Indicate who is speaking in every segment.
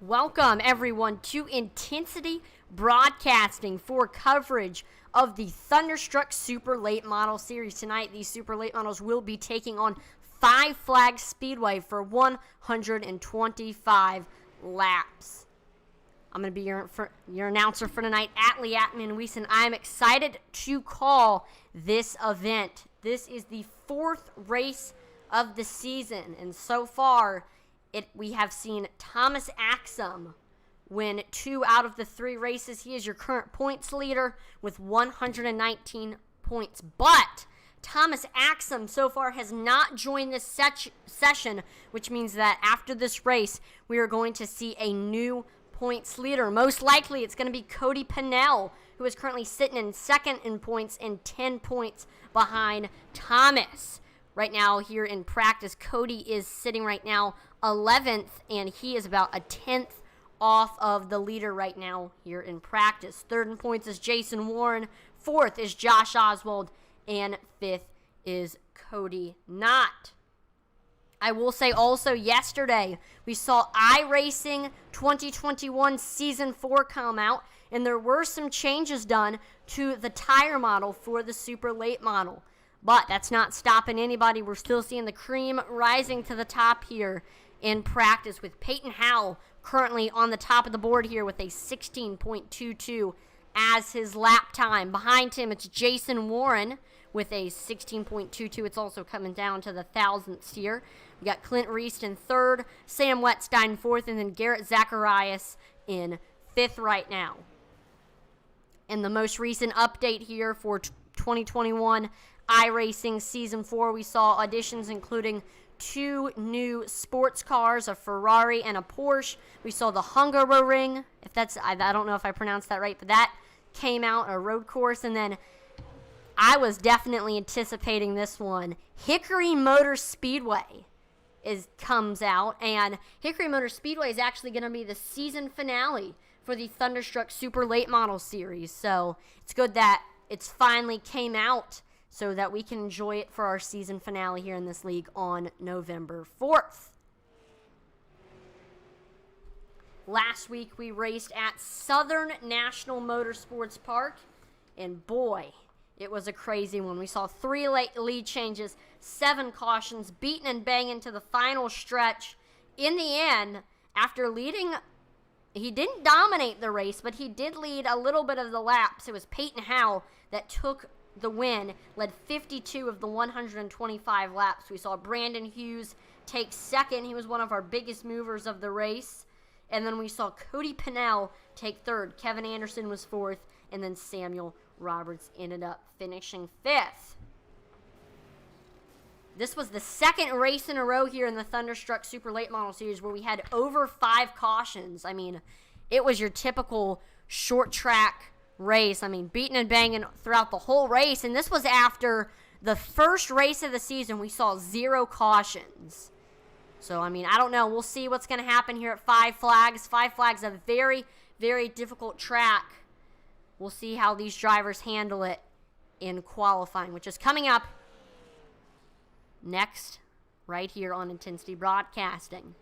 Speaker 1: Welcome, everyone, to Intensity Broadcasting for coverage of the Thunderstruck Super Late Model Series. Tonight, these Super Late Models will be taking on Five Flags Speedway for 125 laps. I'm going to be your announcer for tonight, Atlee Atman-Weeson. I'm excited to call this event. This is the fourth race of the season, and so far, we have seen Thomas Axum win 2 out of the 3 races. He is your current points leader with 119 points. But Thomas Axum so far has not joined this session, which means that after this race, we are going to see a new points leader. Most likely, it's going to be Cody Pennell, who is currently sitting in second in points and 10 points behind Thomas. Right now, here in practice, Cody is sitting right now 11th, and he is about a 10th off of the leader right now here in practice. Third in points is Jason Warren. Fourth is Josh Oswald, and fifth is Cody Knott. I will say also yesterday, we saw iRacing 2021 Season 4 come out, and there were some changes done to the tire model for the Super Late model. But that's not stopping anybody. We're still seeing the cream rising to the top here in practice, with Peyton Howell currently on the top of the board here with a 16.22 as his lap time. Behind him, it's Jason Warren with a 16.22. It's also coming down to the thousandths here. We got Clint Reist in third, Sam Wetstein in fourth, and then Garrett Zacharias in fifth right now. And the most recent update here for 2021 iRacing Season 4, we saw additions including 2 new sports cars, a Ferrari and a Porsche. We saw the Hungaroring, I don't know if I pronounced that right, but that came out, a road course. And then I was definitely anticipating this one. Hickory Motor Speedway comes out, and Hickory Motor Speedway is actually going to be the season finale for the Thunderstruck Super Late Model Series. So it's good that it's finally came out, so that we can enjoy it for our season finale here in this league on November 4th. Last week, we raced at Southern National Motorsports Park, and boy, it was a crazy one. We saw 3 lead changes, 7 cautions, beating and banging to the final stretch. In the end, after leading, he didn't dominate the race, but he did lead a little bit of the laps. It was Peyton Howell that took the win, led 52 of the 125 laps. We saw Brandon Hughes take second. He was one of our biggest movers of the race. And then we saw Cody Pennell take third. Kevin Anderson was fourth. And then Samuel Roberts ended up finishing fifth. This was the second race in a row here in the Thunderstruck Super Late Model Series where we had over 5 cautions. I mean, it was your typical short track race. I mean, beating and banging throughout the whole race. And this was after the first race of the season. We saw 0 cautions. So, I mean, I don't know. We'll see what's going to happen here at Five Flags. Five Flags, a very, very difficult track. We'll see how these drivers handle it in qualifying, which is coming up next right here on Intensity Broadcasting.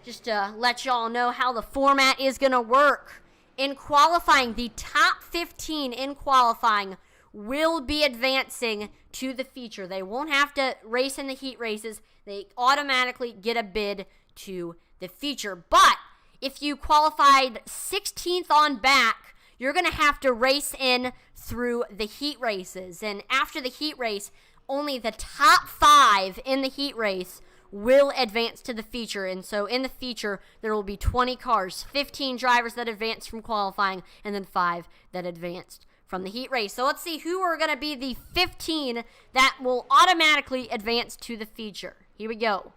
Speaker 1: Just to let y'all know how the format is going to work. In qualifying, the top 15 in qualifying will be advancing to the feature. They won't have to race in the heat races. They automatically get a bid to the feature. But if you qualified 16th on back, you're going to have to race in through the heat races. And after the heat race, only the top 5 in the heat race will advance to the feature. And so in the feature, there will be 20 cars, 15 drivers that advanced from qualifying, and then 5 that advanced from the heat race. So let's see who are going to be the 15 that will automatically advance to the feature. Here we go.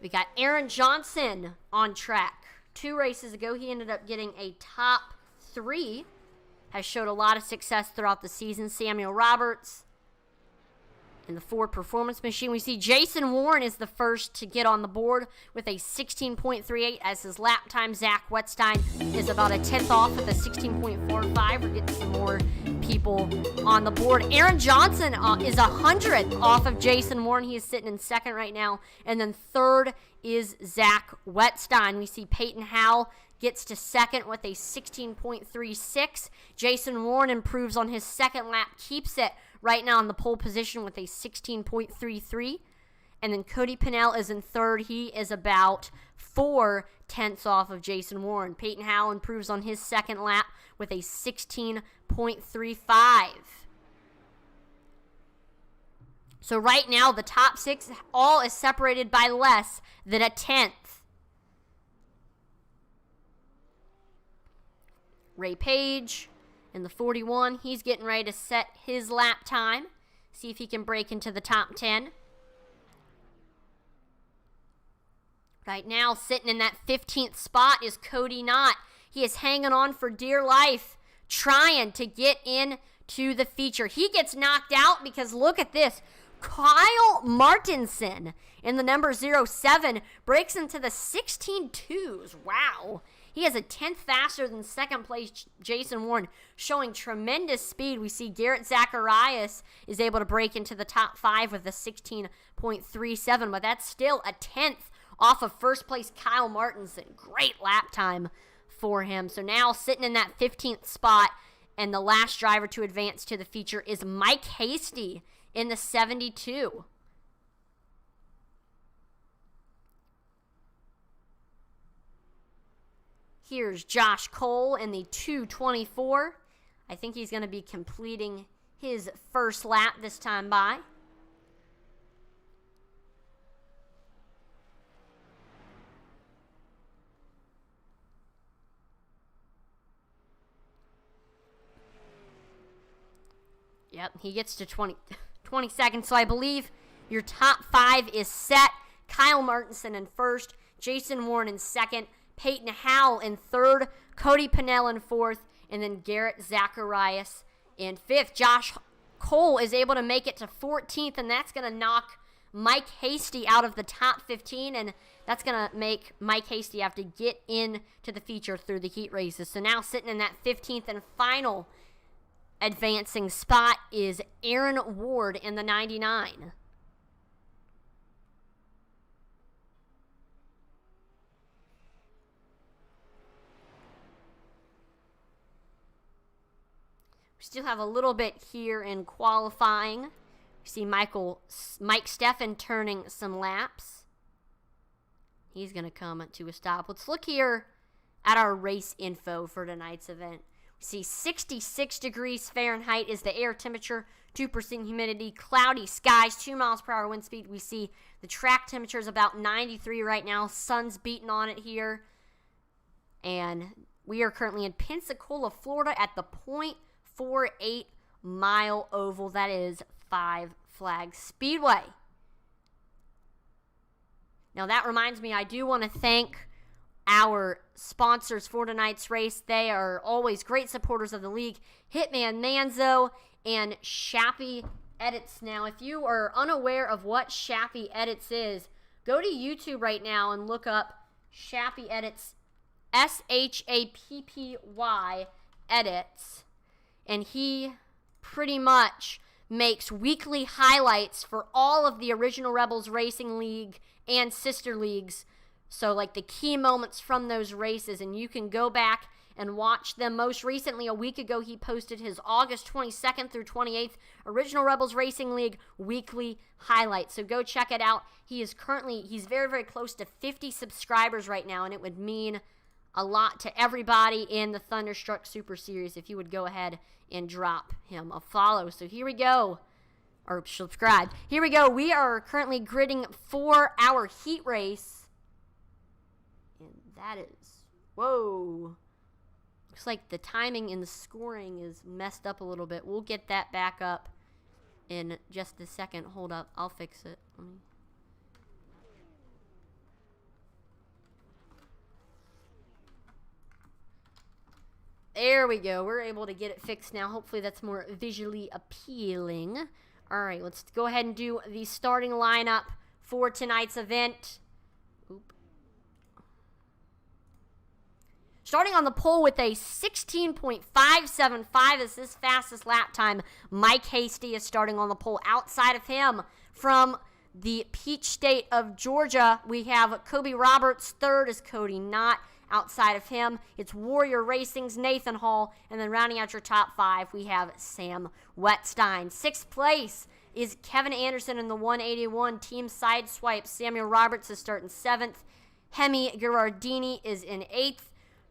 Speaker 1: We got Aaron Johnson on track. 2 races ago, he ended up getting a top 3. Has showed a lot of success throughout the season. Samuel Roberts In the Ford Performance Machine, we see Jason Warren is the first to get on the board with a 16.38 as his lap time. Zach Wetstein is about a 10th off with a 16.45. We're getting some more people on the board. Aaron Johnson is 100th off of Jason Warren. He is sitting in second right now. And then third is Zach Wetstein. We see Peyton Howell gets to second with a 16.36. Jason Warren improves on his second lap, keeps it right now in the pole position with a 16.33. And then Cody Pennell is in third. He is about 4/10 off of Jason Warren. Peyton Howell improves on his second lap with a 16.35. So right now, the top six all is separated by less than a 10th. Ray Page in the 41, he's getting ready to set his lap time. See if he can break into the top 10. Right now, sitting in that 15th spot is Cody Knott. He is hanging on for dear life, trying to get into the feature. He gets knocked out because look at this. Kyle Martinson in the number 07 breaks into the 16.2s. Wow. He has a 10th faster than second place Jason Warren, showing tremendous speed. We see Garrett Zacharias is able to break into the top 5 with a 16.37, but that's still a 10th off of first place Kyle Martinson. Great lap time for him. So now sitting in that 15th spot, and the last driver to advance to the feature is Mike Hasty in the 72. Here's Josh Cole in the 224. I think he's going to be completing his first lap this time by. Yep, he gets to 20 seconds. So I believe your top 5 is set. Kyle Martinson in first, Jason Warren in second, Peyton Howell in third, Cody Pennell in fourth, and then Garrett Zacharias in fifth. Josh Cole is able to make it to 14th, and that's going to knock Mike Hasty out of the top 15, and that's going to make Mike Hasty have to get into the feature through the heat races. So now sitting in that 15th and final advancing spot is Aaron Ward in the 99. We still have a little bit here in qualifying. We see Mike Steffen turning some laps. He's going to come to a stop. Let's look here at our race info for tonight's event. We see 66 degrees Fahrenheit is the air temperature, 2% humidity, cloudy skies, 2 miles per hour wind speed. We see the track temperature is about 93 right now. Sun's beating on it here. And we are currently in Pensacola, Florida at the 0.48 mile oval. That is Five Flags Speedway. Now that reminds me, I do want to thank our sponsors for tonight's race. They are always great supporters of the league. Hitman Manzo and Shappy Edits. Now, if you are unaware of what Shappy Edits is, go to YouTube right now and look up Shappy Edits, SHAPPY Edits, and he pretty much makes weekly highlights for all of the original Rebels Racing League and sister leagues. So like the key moments from those races, and you can go back and watch them. Most recently, a week ago, he posted his August 22nd through 28th Original Rebels Racing League weekly highlights. So go check it out. He's very, very close to 50 subscribers right now, and it would mean a lot to everybody in the Thunderstruck Super Series if you would go ahead and drop him a follow. So here we go. Or subscribe. Here we go. We are currently gridding for our heat race. And that is, whoa. Looks like the timing and the scoring is messed up a little bit. We'll get that back up in just a second. Hold up. I'll fix it. There we go. We're able to get it fixed now. Hopefully that's more visually appealing. All right, let's go ahead and do the starting lineup for tonight's event. Starting on the pole with a 16.575 is his fastest lap time. Mike Hasty is starting on the pole. Outside of him, from the Peach State of Georgia, we have Kobe Roberts. Third is Cody Knott. Outside of him, it's Warrior Racing's Nathan Hall. And then rounding out your top 5, we have Sam Wetstein. 6th place is Kevin Anderson in the 181 Team Sideswipe. Samuel Roberts is starting 7th. Hemi Girardini is in 8th.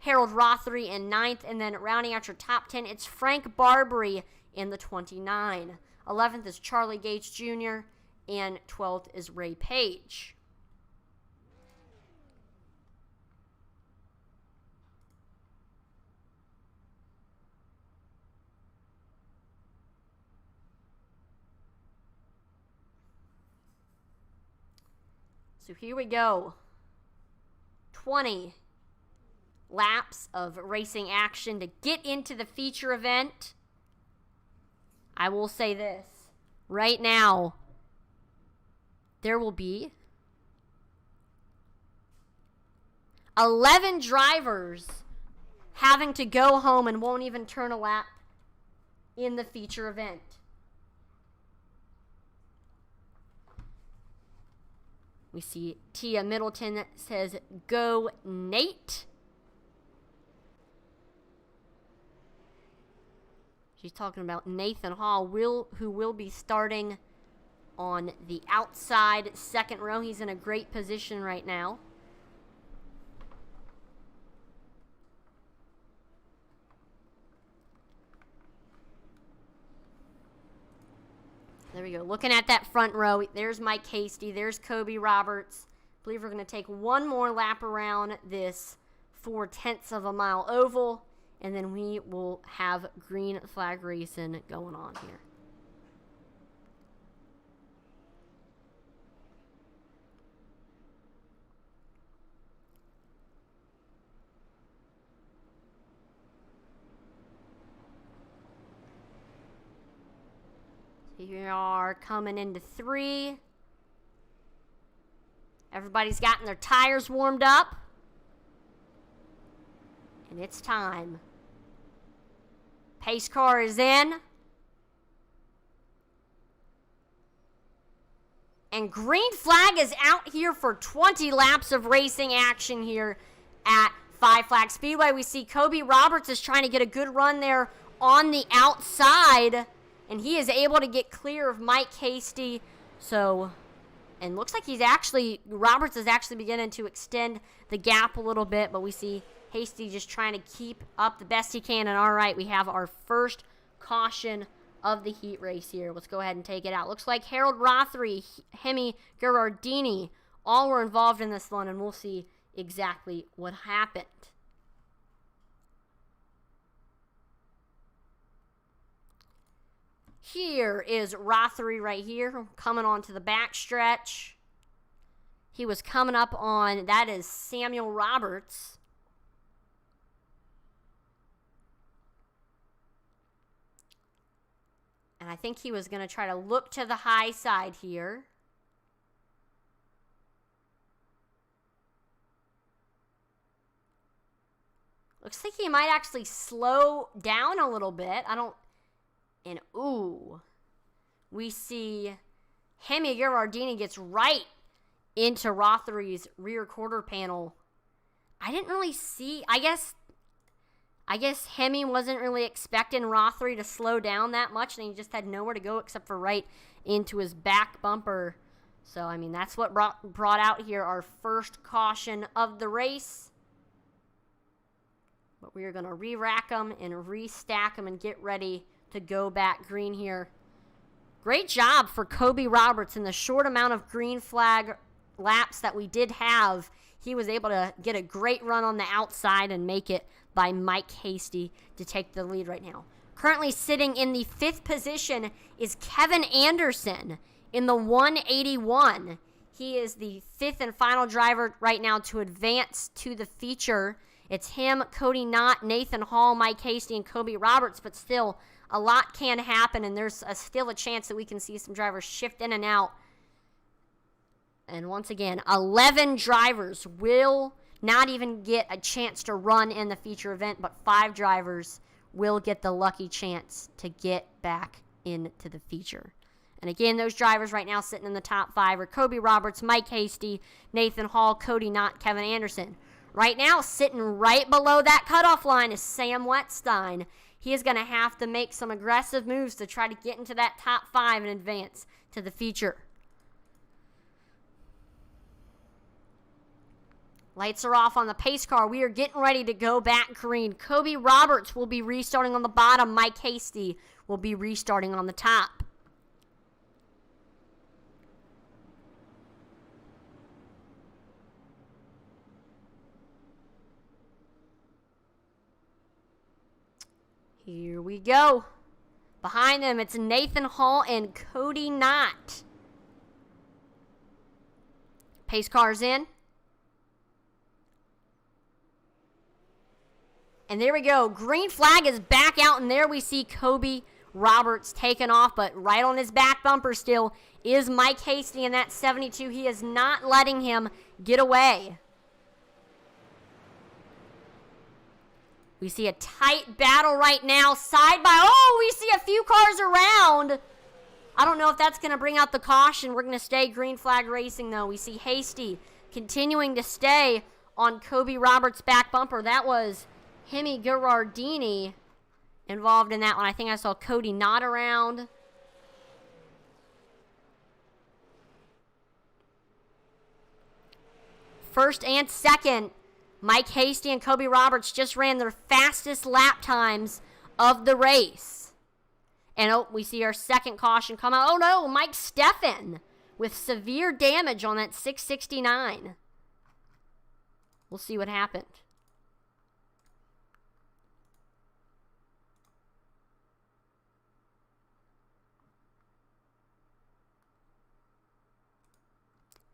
Speaker 1: Harold Rothery in 9th, and then rounding out your top 10, it's Frank Barbary in the 29. 11th is Charlie Gates Jr., and 12th is Ray Page. So here we go. 20 laps of racing action to get into the feature event. I will say this. Right now, there will be 11 drivers having to go home and won't even turn a lap in the feature event. We see Tia Middleton that says, "Go Nate." She's talking about Nathan Hall, who will be starting on the outside second row. He's in a great position right now. There we go. Looking at that front row, there's Mike Hasty, there's Kobe Roberts. I believe we're going to take one more lap around this 4/10 of a mile oval. And then we will have green flag racing going on here. So here we are coming into 3. Everybody's gotten their tires warmed up. And it's time. Pace car is in. And green flag is out here for 20 laps of racing action here at Five Flag Speedway. We see Kobe Roberts is trying to get a good run there on the outside. And he is able to get clear of Mike Hasty. So, and looks like Roberts is actually beginning to extend the gap a little bit. But we see Hasty just trying to keep up the best he can. And all right, we have our first caution of the heat race here. Let's go ahead and take it out. Looks like Harold Rothery, Hemi Girardini, all were involved in this one, and we'll see exactly what happened. Here is Rothery right here, coming onto the back stretch. He was coming up on, that is Samuel Roberts. And I think he was going to try to look to the high side here. Looks like he might actually slow down a little bit. And ooh. We see Hemi Girardini gets right into Rothery's rear quarter panel. I didn't really see, I guess Hemi wasn't really expecting Rothery to slow down that much, and he just had nowhere to go except for right into his back bumper. So, I mean, that's what brought out here our first caution of the race. But we are going to re-rack them and restack them and get ready to go back green here. Great job for Kobe Roberts in the short amount of green flag laps that we did have. He was able to get a great run on the outside and make it by Mike Hasty to take the lead right now. Currently sitting in the 5th position is Kevin Anderson in the 181. He is the 5th and final driver right now to advance to the feature. It's him, Cody Knott, Nathan Hall, Mike Hasty, and Kobe Roberts, but still a lot can happen, and there's still a chance that we can see some drivers shift in and out. And once again, 11 drivers will not even get a chance to run in the feature event, but 5 drivers will get the lucky chance to get back into the feature. And again, those drivers right now sitting in the top 5 are Kobe Roberts, Mike Hasty, Nathan Hall, Cody Knott, Kevin Anderson. Right now, sitting right below that cutoff line is Sam Wettstein. He is going to have to make some aggressive moves to try to get into that top 5 and advance to the feature. Lights are off on the pace car. We are getting ready to go back green. Kobe Roberts will be restarting on the bottom. Mike Hasty will be restarting on the top. Here we go. Behind them, it's Nathan Hall and Cody Knott. Pace car's in. And there we go. Green flag is back out, and there we see Kobe Roberts taking off, but right on his back bumper still is Mike Hasty in that 72. He is not letting him get away. We see a tight battle right now, side by, we see a few cars around. I don't know if that's going to bring out the caution. We're going to stay green flag racing, though. We see Hasty continuing to stay on Kobe Roberts' back bumper. That was Hemi Girardini involved in that one. I think I saw Cody Knott around. First and second, Mike Hasty and Kobe Roberts just ran their fastest lap times of the race. And we see our second caution come out. Oh no, Mike Steffen with severe damage on that 669. We'll see what happened.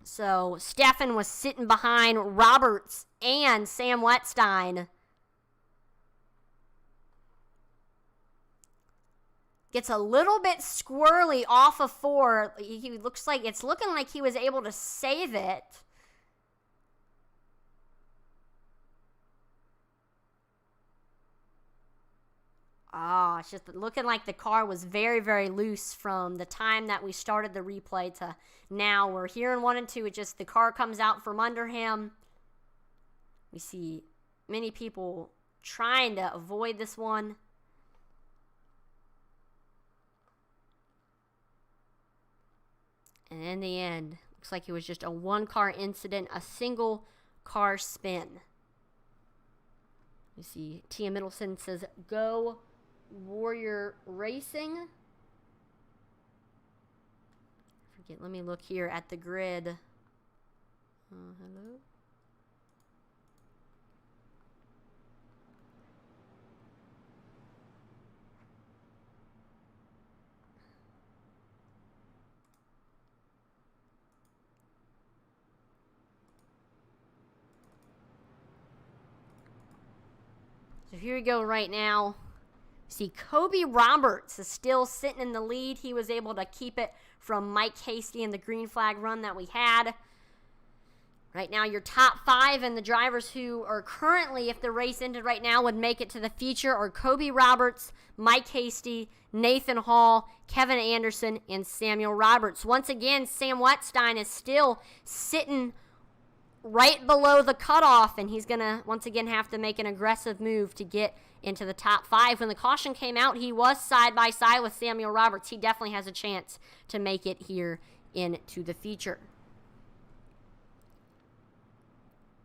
Speaker 1: So Steffen was sitting behind Roberts and Sam Wettstein. Gets a little bit squirrely off of 4. He looks like it's looking like he was able to save it. It's just looking like the car was very, very loose from the time that we started the replay to now. We're here in 1 and 2. It just, the car comes out from under him. We see many people trying to avoid this one. And in the end, looks like it was just a 1-car incident, a single car spin. You see Tia Middleton says, "Go Warrior Racing." Forget, let me look here at the grid. Hello? So here we go right now. See, Kobe Roberts is still sitting in the lead. He was able to keep it from Mike Hasty in the green flag run that we had. Right now, your top 5 and the drivers who are currently, if the race ended right now, would make it to the feature are Kobe Roberts, Mike Hasty, Nathan Hall, Kevin Anderson, and Samuel Roberts. Once again, Sam Wettstein is still sitting right below the cutoff, and he's going to, once again, have to make an aggressive move to get into the top 5. When the caution came out, he was side by side with Samuel Roberts. He definitely has a chance to make it here into the feature.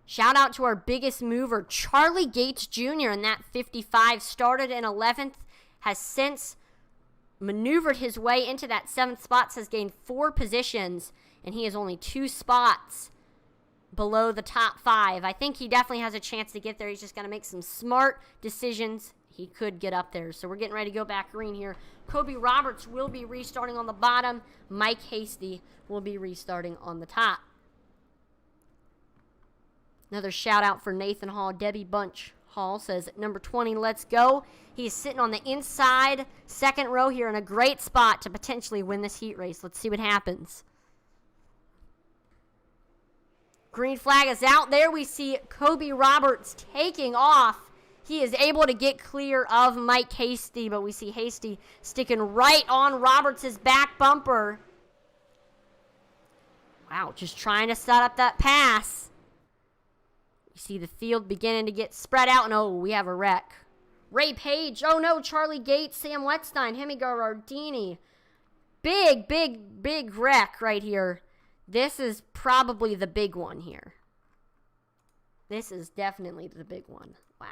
Speaker 1: Shout out to our biggest mover, Charlie Gates Jr. in that 55. Started in 11th, has since maneuvered his way into that 7th spot, has gained 4 positions, and he is only 2 spots below the top 5. I think he definitely has a chance to get there. He's just going to make some smart decisions. He could get up there. So we're getting ready to go back green here. Kobe Roberts will be restarting on the bottom. Mike Hasty will be restarting on the top. Another shout out for Nathan Hall, Debbie Bunch, Hall says, number 20, let's go. He's sitting on the inside second row here in a great spot to potentially win this heat race. Let's see what happens. Green flag is out. There we see Kobe Roberts taking off. He is able to get clear of Mike Hasty, but we see Hasty sticking right on Roberts' back bumper. Wow, just trying to set up that pass. You see the field beginning to get spread out, and oh, we have a wreck. Ray Page, oh no, Charlie Gates, Sam Wetstein, Hemi Garardini. Big wreck right here. This is probably the big one here. This is definitely the big one. Wow.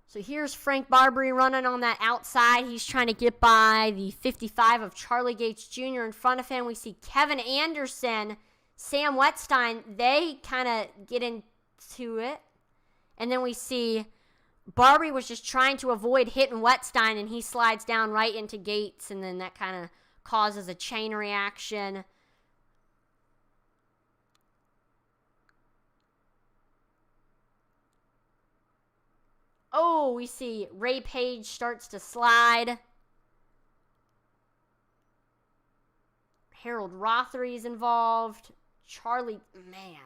Speaker 1: So here's Frank Barbary running on that outside. He's trying to get by the 55 of Charlie Gates Jr. in front of him. We see Kevin Anderson, Sam Wetstein. They kind of get into it. And then we see Barbary was just trying to avoid hitting Wetstein, and he slides down right into Gates, and then that kind of causes a chain reaction. Oh, we see Ray Page starts to slide. Harold Rothery's involved. Charlie, man.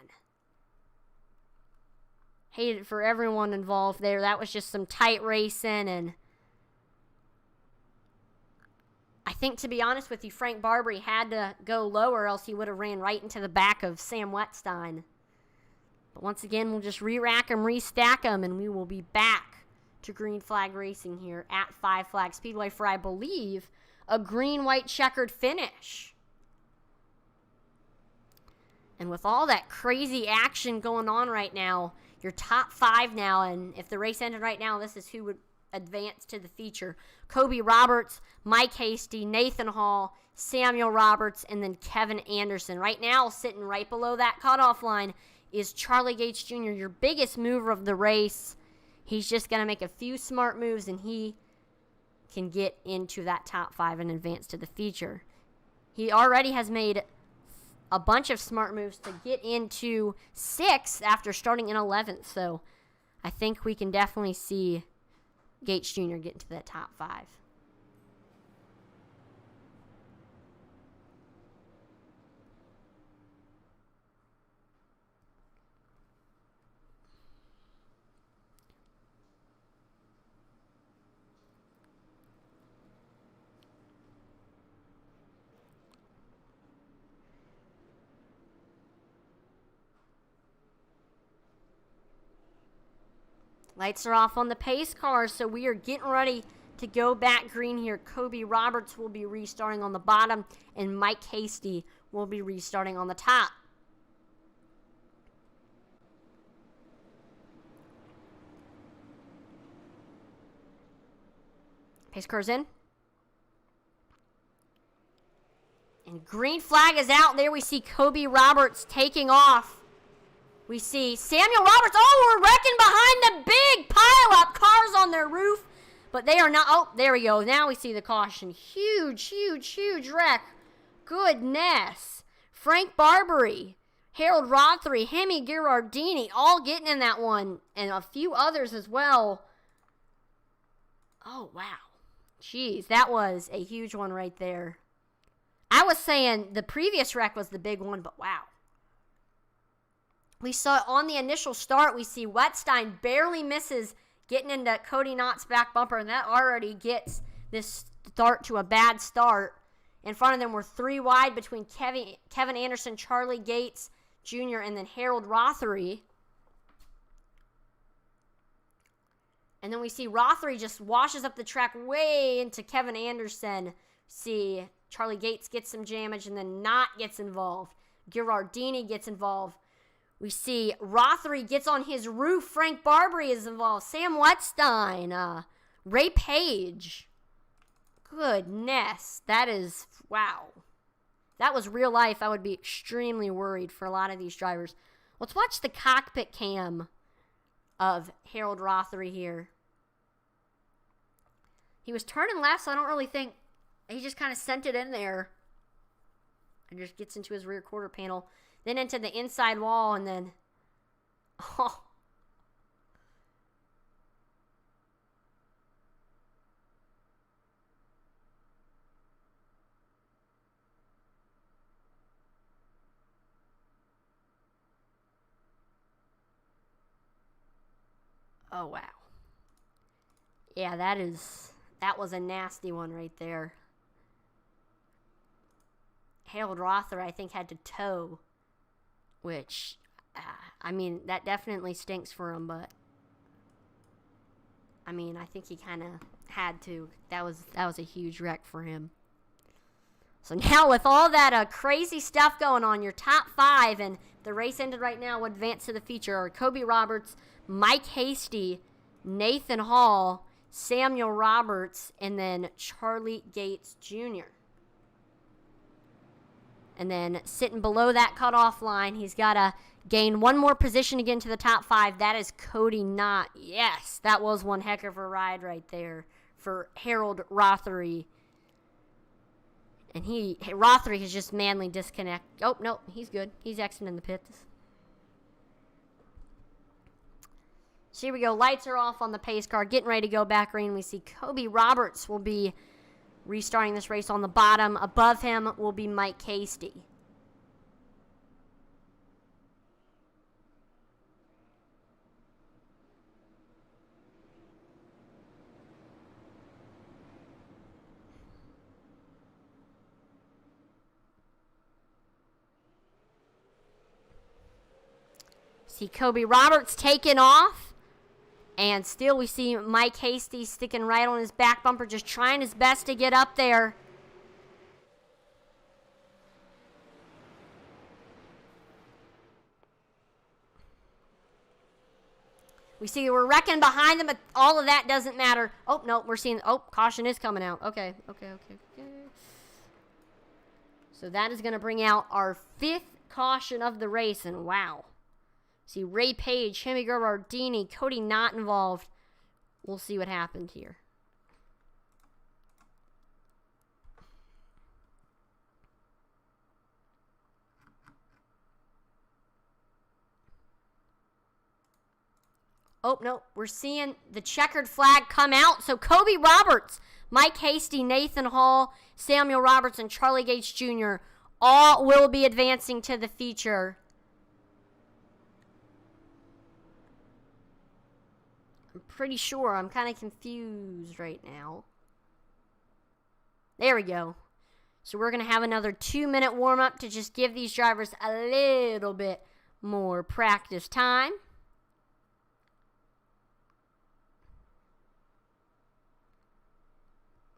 Speaker 1: Hated it for everyone involved there. That was just some tight racing. And I think, to be honest with you, Frank Barbary had to go lower, else he would have ran right into the back of Sam Wetstein. But once again, we'll just re-rack them, restack them, and we will be back to green flag racing here at 5 Flag Speedway for, I believe, a green-white checkered finish. And with all that crazy action going on right now, your top 5 now, and if the race ended right now, this is who would advance to the feature. Kobe Roberts, Mike Hasty, Nathan Hall, Samuel Roberts, and then Kevin Anderson. Right now, sitting right below that cutoff line is Charlie Gates Jr., your biggest mover of the race. He's just going to make a few smart moves, and he can get into that top 5 and advance to the feature. He already has made a bunch of smart moves to get into 6th after starting in 11th. So I think we can definitely see Gates Jr. get into that top 5. Lights are off on the pace cars, so we are getting ready to go back green here. Kobe Roberts will be restarting on the bottom, and Mike Hasty will be restarting on the top. Pace cars in. And green flag is out. There we see Kobe Roberts taking off. We see Samuel Roberts. Oh, we're wrecking behind the big pile-up cars on their roof. But they are not. Oh, there we go. Now we see the caution. Huge wreck. Goodness. Frank Barbary, Harold Rothery, Hemi Girardini, all getting in that one. And a few others as well. Oh, wow. Jeez, that was a huge one right there. I was saying the previous wreck was the big one, but wow. We saw on the initial start, we see Wetstein barely misses getting into Cody Knott's back bumper, and that already gets this start to a bad start. In front of them were 3 wide between Kevin Anderson, Charlie Gates Jr., and then Harold Rothery. And then we see Rothery just washes up the track way into Kevin Anderson. See Charlie Gates gets some damage, and then Knott gets involved. Girardini gets involved. We see Rothery gets on his roof. Frank Barbary is involved. Sam Wetstein. Ray Page. Goodness. That is, wow. That was real life. I would be extremely worried for a lot of these drivers. Let's watch the cockpit cam of Harold Rothery here. He was turning left, so I don't really think, he just kind of sent it in there. and just gets into his rear quarter panel, then into the inside wall, and then, oh. Oh, wow. Yeah, that was a nasty one right there. Harold Rother, I think, had to tow, which, I mean, that definitely stinks for him, but, I mean, I think he kind of had to. That was a huge wreck for him. So now with all that crazy stuff going on, your top 5, and the race ended right now, would advance to the feature are Kobe Roberts, Mike Hasty, Nathan Hall, Samuel Roberts, and then Charlie Gates Jr. And then sitting below that cutoff line, he's got to gain one more position to get into the top 5. That is Cody Knott. Yes, that was one heck of a ride right there for Harold Rothery. And Rothery has just manly disconnect. Oh, no, he's good. He's exiting the pits. So here we go. Lights are off on the pace car. Getting ready to go back green. We see Kobe Roberts will be restarting this race on the bottom. Above him will be Mike Hasty. See Kobe Roberts taking off. And still we see Mike Hasty sticking right on his back bumper, just trying his best to get up there. We see we're wrecking behind them, but all of that doesn't matter. Oh, no, we're seeing, oh, caution is coming out. Okay. So that is going to bring out our 5th caution of the race, and wow. See Ray Page, Hemi Garbardini, Cody Knott involved. We'll see what happened here. Oh, no, we're seeing the checkered flag come out. So Kobe Roberts, Mike Hasty, Nathan Hall, Samuel Roberts, and Charlie Gates Jr. all will be advancing to the feature. I'm pretty sure. I'm kind of confused right now. There we go. So we're going to have another 2-minute warm-up to just give these drivers a little bit more practice time.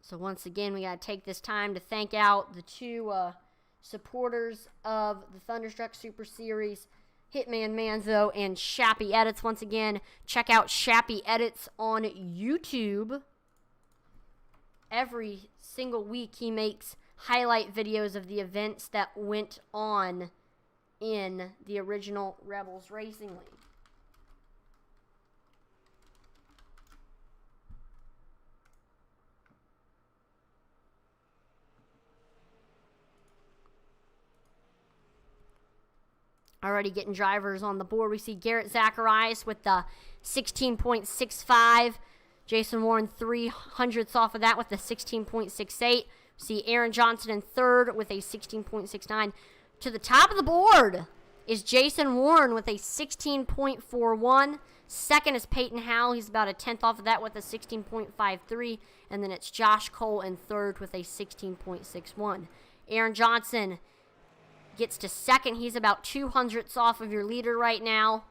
Speaker 1: So once again, we got to take this time to thank out the 2 supporters of the Thunderstruck Super Series, Hitman Manzo and Shappy Edits. Once again, check out Shappy Edits on YouTube. Every single week he makes highlight videos of the events that went on in the original Rebels Racing League. Already getting drivers on the board. We see Garrett Zacharias with the 16.65. Jason Warren 300ths off of that with the 16.68. We see Aaron Johnson in third with a 16.69. To the top of the board is Jason Warren with a 16.41. Second is Peyton Howell. He's about a 10th off of that with a 16.53. And then it's Josh Cole in third with a 16.61. Aaron Johnson gets to second. He's about 200ths off of your leader right now.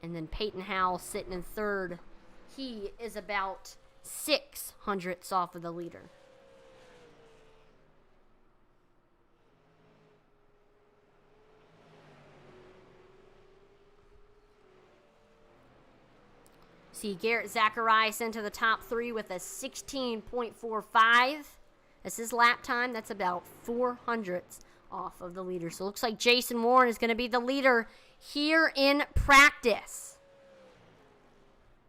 Speaker 1: And then Peyton Howell sitting in third. He is about 600ths off of the leader. See Garrett Zacharias into the top 3 with a 16.45. That's his lap time. That's about 400ths off of the leader. So it looks like Jason Warren is going to be the leader here in practice.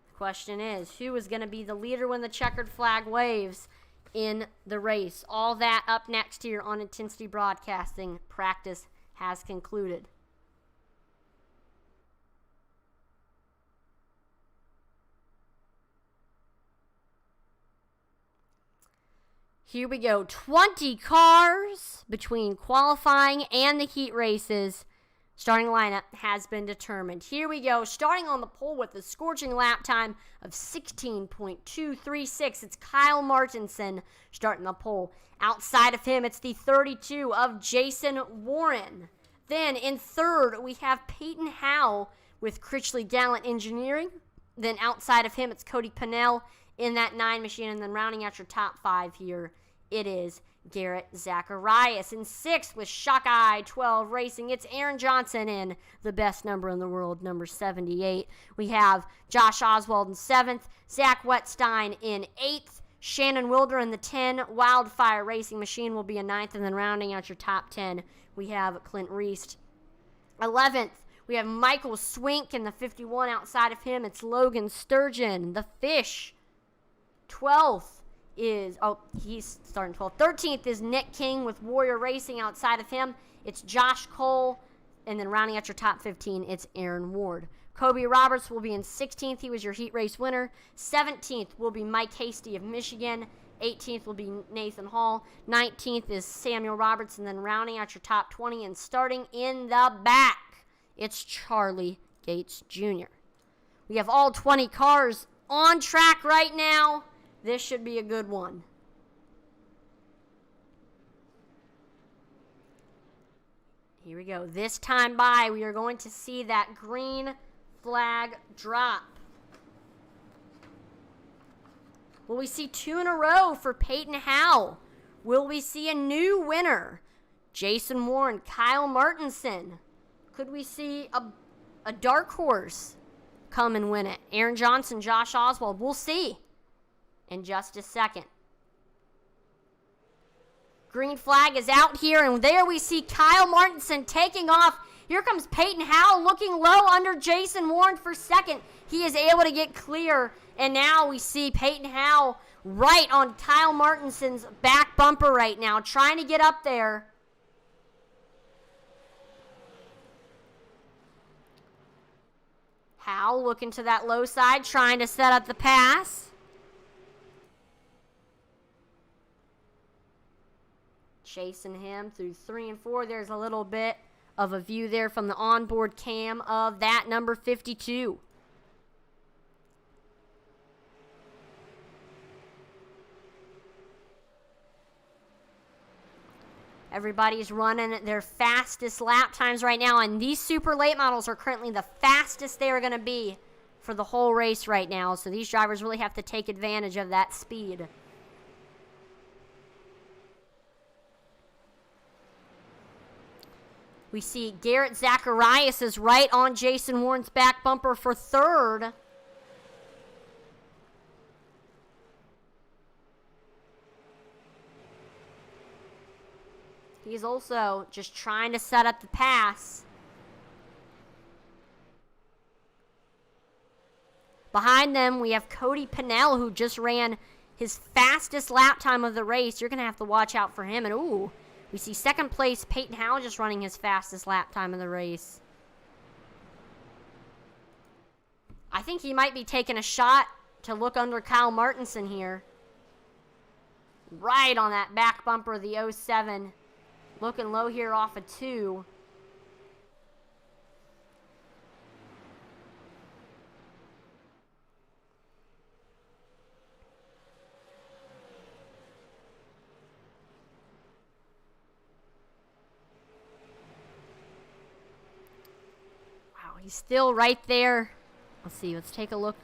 Speaker 1: The question is, who is going to be the leader when the checkered flag waves? in the race. All that up next here on Intensity Broadcasting. Practice has concluded. Here we go. 20 cars between qualifying and the heat races. Starting lineup has been determined. Here we go. Starting on the pole with a scorching lap time of 16.236. It's Kyle Martinson starting the pole. Outside of him, it's the 32 of Jason Warren. Then in third, we have Peyton Howe with Critchley Gallant Engineering. Then outside of him, it's Cody Pennell in that 9 machine. And then rounding out your top 5 here, it is Garrett Zacharias. In 6th with Shockeye 12 Racing, it's Aaron Johnson in the best number in the world, number 78. We have Josh Oswald in 7th, Zach Wetstein in 8th, Shannon Wilder in the 10. Wildfire Racing Machine will be in 9th, and then rounding out your top 10, we have Clint Reist. 11th, we have Michael Swink in the 51. Outside of him, it's Logan Sturgeon, the Fish. 12th is, he's starting 12th. 13th is Nick King with Warrior Racing. Outside of him, it's Josh Cole. And then rounding out your top 15, it's Aaron Ward. Kobe Roberts will be in 16th. He was your heat race winner. 17th will be Mike Hasty of Michigan. 18th will be Nathan Hall. 19th is Samuel Roberts. And then rounding out your top 20 and starting in the back, it's Charlie Gates Jr. We have all 20 cars on track right now. This should be a good one. Here we go. This time by, we are going to see that green flag drop. Will we see 2 in a row for Peyton Howe? Will we see a new winner? Jason Warren, Kyle Martinson. Could we see a dark horse come and win it? Aaron Johnson, Josh Oswald. We'll see in just a second. Green flag is out here, and there we see Kyle Martinson taking off. Here comes Peyton Howe looking low under Jason Warren for second. He is able to get clear, and now we see Peyton Howe right on Kyle Martinson's back bumper right now, trying to get up there. Howe looking to that low side, trying to set up the pass. Chasing him through 3 and 4. There's a little bit of a view there from the onboard cam of that number 52. Everybody's running their fastest lap times right now, and these super late models are currently the fastest they are going to be for the whole race right now, so these drivers really have to take advantage of that speed. We see Garrett Zacharias is right on Jason Warren's back bumper for third. He's also just trying to set up the pass. Behind them, we have Cody Pennell, who just ran his fastest lap time of the race. You're going to have to watch out for him. And, ooh, we see second place Peyton Howe just running his fastest lap time of the race. I think he might be taking a shot to look under Kyle Martinson here. Right on that back bumper of the 07. Looking low here off of 2. He's still right there. Let's see. Let's take a look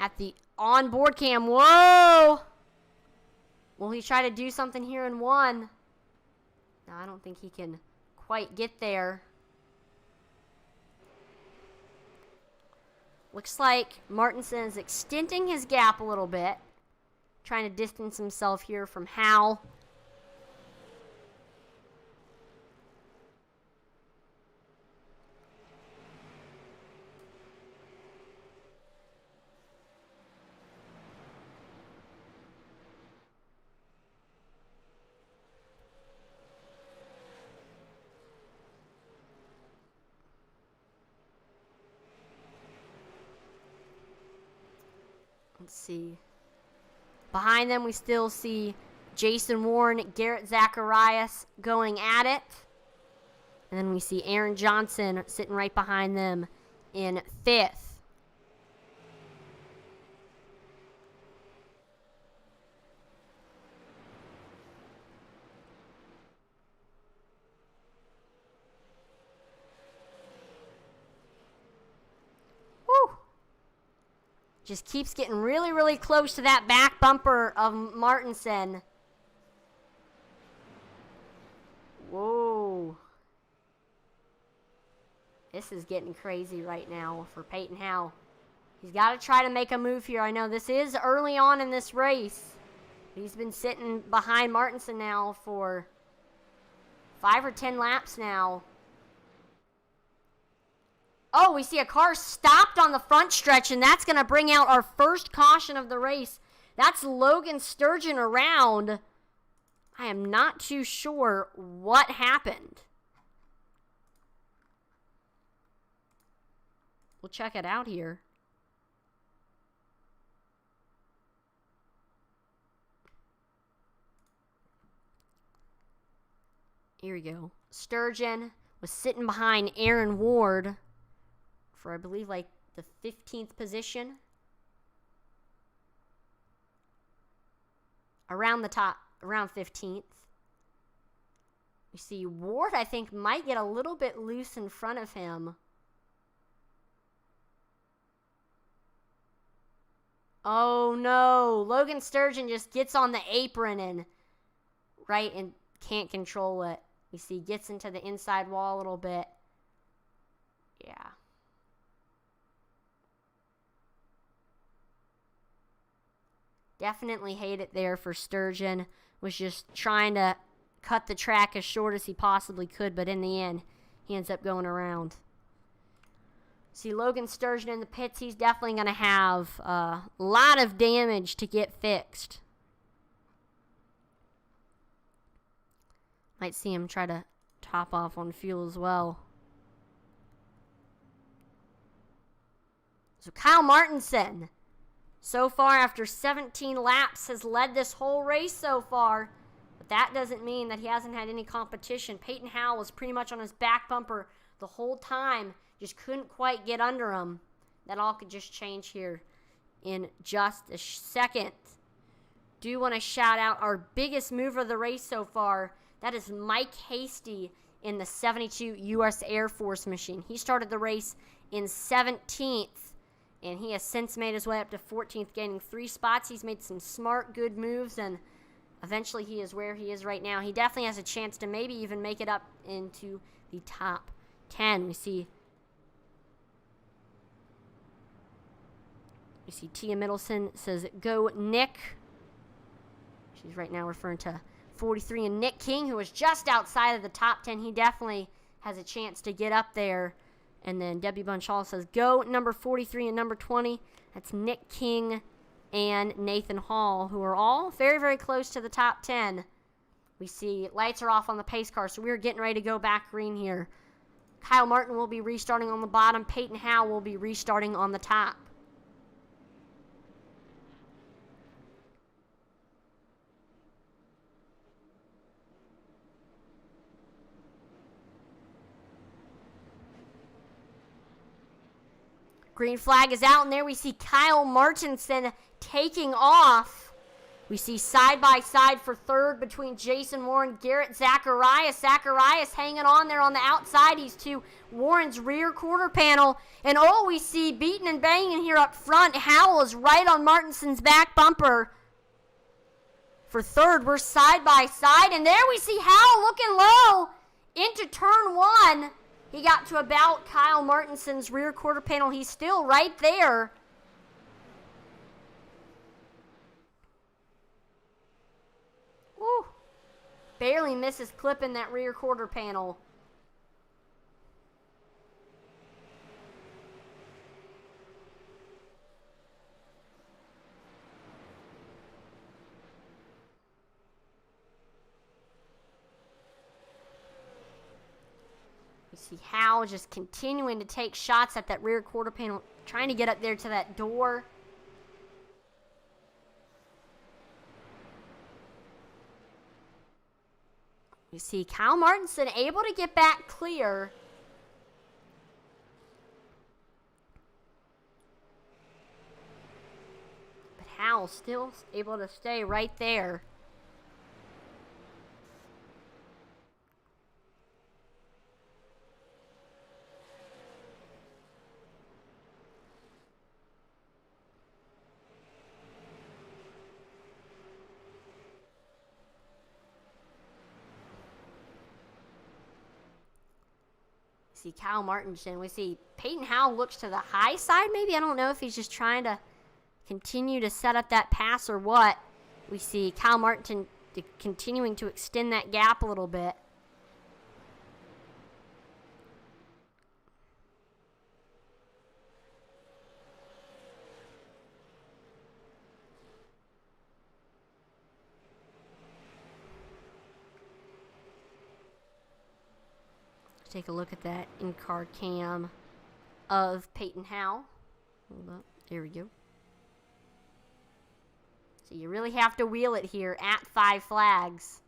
Speaker 1: at the onboard cam. Whoa! Will he try to do something here in 1? No, I don't think he can quite get there. Looks like Martinson is extending his gap a little bit. Trying to distance himself here from Howe. Let's see. Behind them, we still see Jason Warren, Garrett Zacharias going at it. And then we see Aaron Johnson sitting right behind them in 5th. Just keeps getting really, really close to that back bumper of Martinson. Whoa. This is getting crazy right now for Peyton Howe. He's got to try to make a move here. I know this is early on in this race. He's been sitting behind Martinson now for 5 or 10 laps now. Oh, we see a car stopped on the front stretch, and that's going to bring out our first caution of the race. That's Logan Sturgeon around. I am not too sure what happened. We'll check it out here. Here we go. Sturgeon was sitting behind Aaron Ward for, I believe, like the 15th position. Around the top, around 15th. We see Ward, I think, might get a little bit loose in front of him. Oh no, Logan Sturgeon just gets on the apron and can't control it. We see gets into the inside wall a little bit. Yeah. Definitely hate it there for Sturgeon. Was just trying to cut the track as short as he possibly could, but in the end, he ends up going around. See Logan Sturgeon in the pits. He's definitely going to have a lot of damage to get fixed. Might see him try to top off on fuel as well. So Kyle Martinson, so far after 17 laps, has led this whole race so far. But that doesn't mean that he hasn't had any competition. Peyton Howe was pretty much on his back bumper the whole time. Just couldn't quite get under him. That all could just change here in just a second. Do want to shout out our biggest mover of the race so far. That is Mike Hasty in the 72 U.S. Air Force machine. He started the race in 17th, and he has since made his way up to 14th, gaining 3 spots. He's made some smart, good moves, and eventually he is where he is right now. He definitely has a chance to maybe even make it up into the top 10. We see Tia Middleton says, "Go, Nick." She's right now referring to 43 and Nick King, who was just outside of the top 10. He definitely has a chance to get up there. And then Debbie Bunchall says, "Go, number 43 and number 20. That's Nick King and Nathan Hall, who are all very, very close to the top 10. We see lights are off on the pace car, so we're getting ready to go back green here. Kyle Martin will be restarting on the bottom. Peyton Howe will be restarting on the top. Green flag is out, and there we see Kyle Martinson taking off. We see side-by-side for third between Jason Warren, Garrett Zacharias. Zacharias hanging on there on the outside. He's to Warren's rear quarter panel. And oh, we see beating and banging here up front. Howell is right on Martinson's back bumper. For third, we're side-by-side. And there we see Howell looking low into turn 1. He got to about Kyle Martinson's rear quarter panel. He's still right there. Woo. Barely misses clipping that rear quarter panel. See Howe just continuing to take shots at that rear quarter panel, trying to get up there to that door. You see Kyle Martinson able to get back clear. But Hal still able to stay right there. See Kyle Martinson. We see Peyton Howell looks to the high side maybe. I don't know if he's just trying to continue to set up that pass or what. We see Kyle Martinson continuing to extend that gap a little bit. Take a look at that in-car cam of Peyton Howell. Hold up. There we go. So you really have to wheel it here at 5 flags.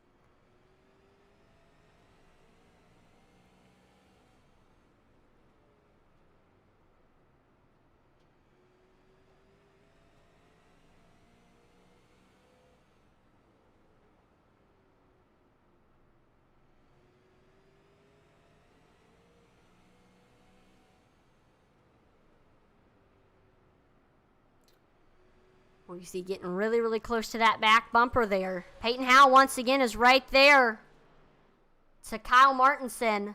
Speaker 1: You see getting really, really close to that back bumper there. Peyton Howell once again is right there to Kyle Martinson.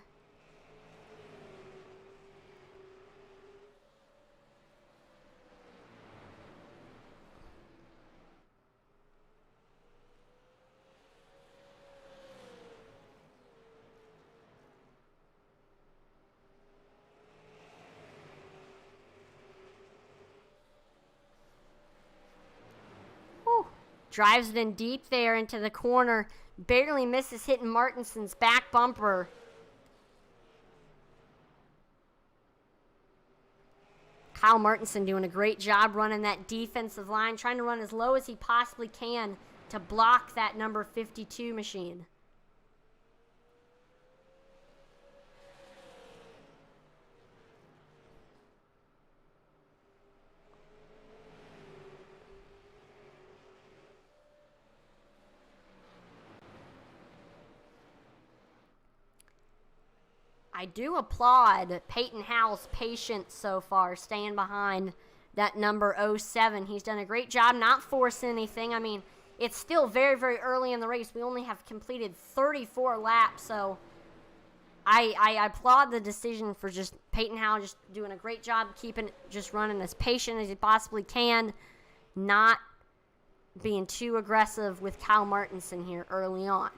Speaker 1: Drives it in deep there into the corner. Barely misses hitting Martinson's back bumper. Kyle Martinson doing a great job running that defensive line, trying to run as low as he possibly can to block that number 52 machine. I do applaud Peyton Howell's patience so far, staying behind that number 07. He's done a great job not forcing anything. I mean, it's still very, very early in the race. We only have completed 34 laps, so I applaud the decision for just Peyton Howell just doing a great job keeping just running as patient as he possibly can, not being too aggressive with Kyle Martinson here early on.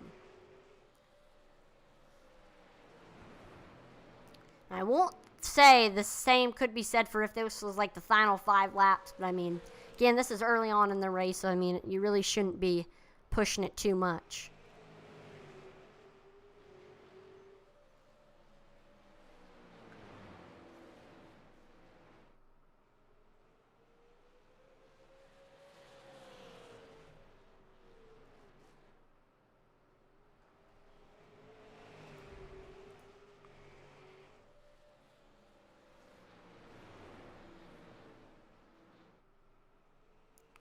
Speaker 1: I won't say the same could be said for if this was like the final 5 laps, but I mean, again, this is early on in the race, so I mean, you really shouldn't be pushing it too much.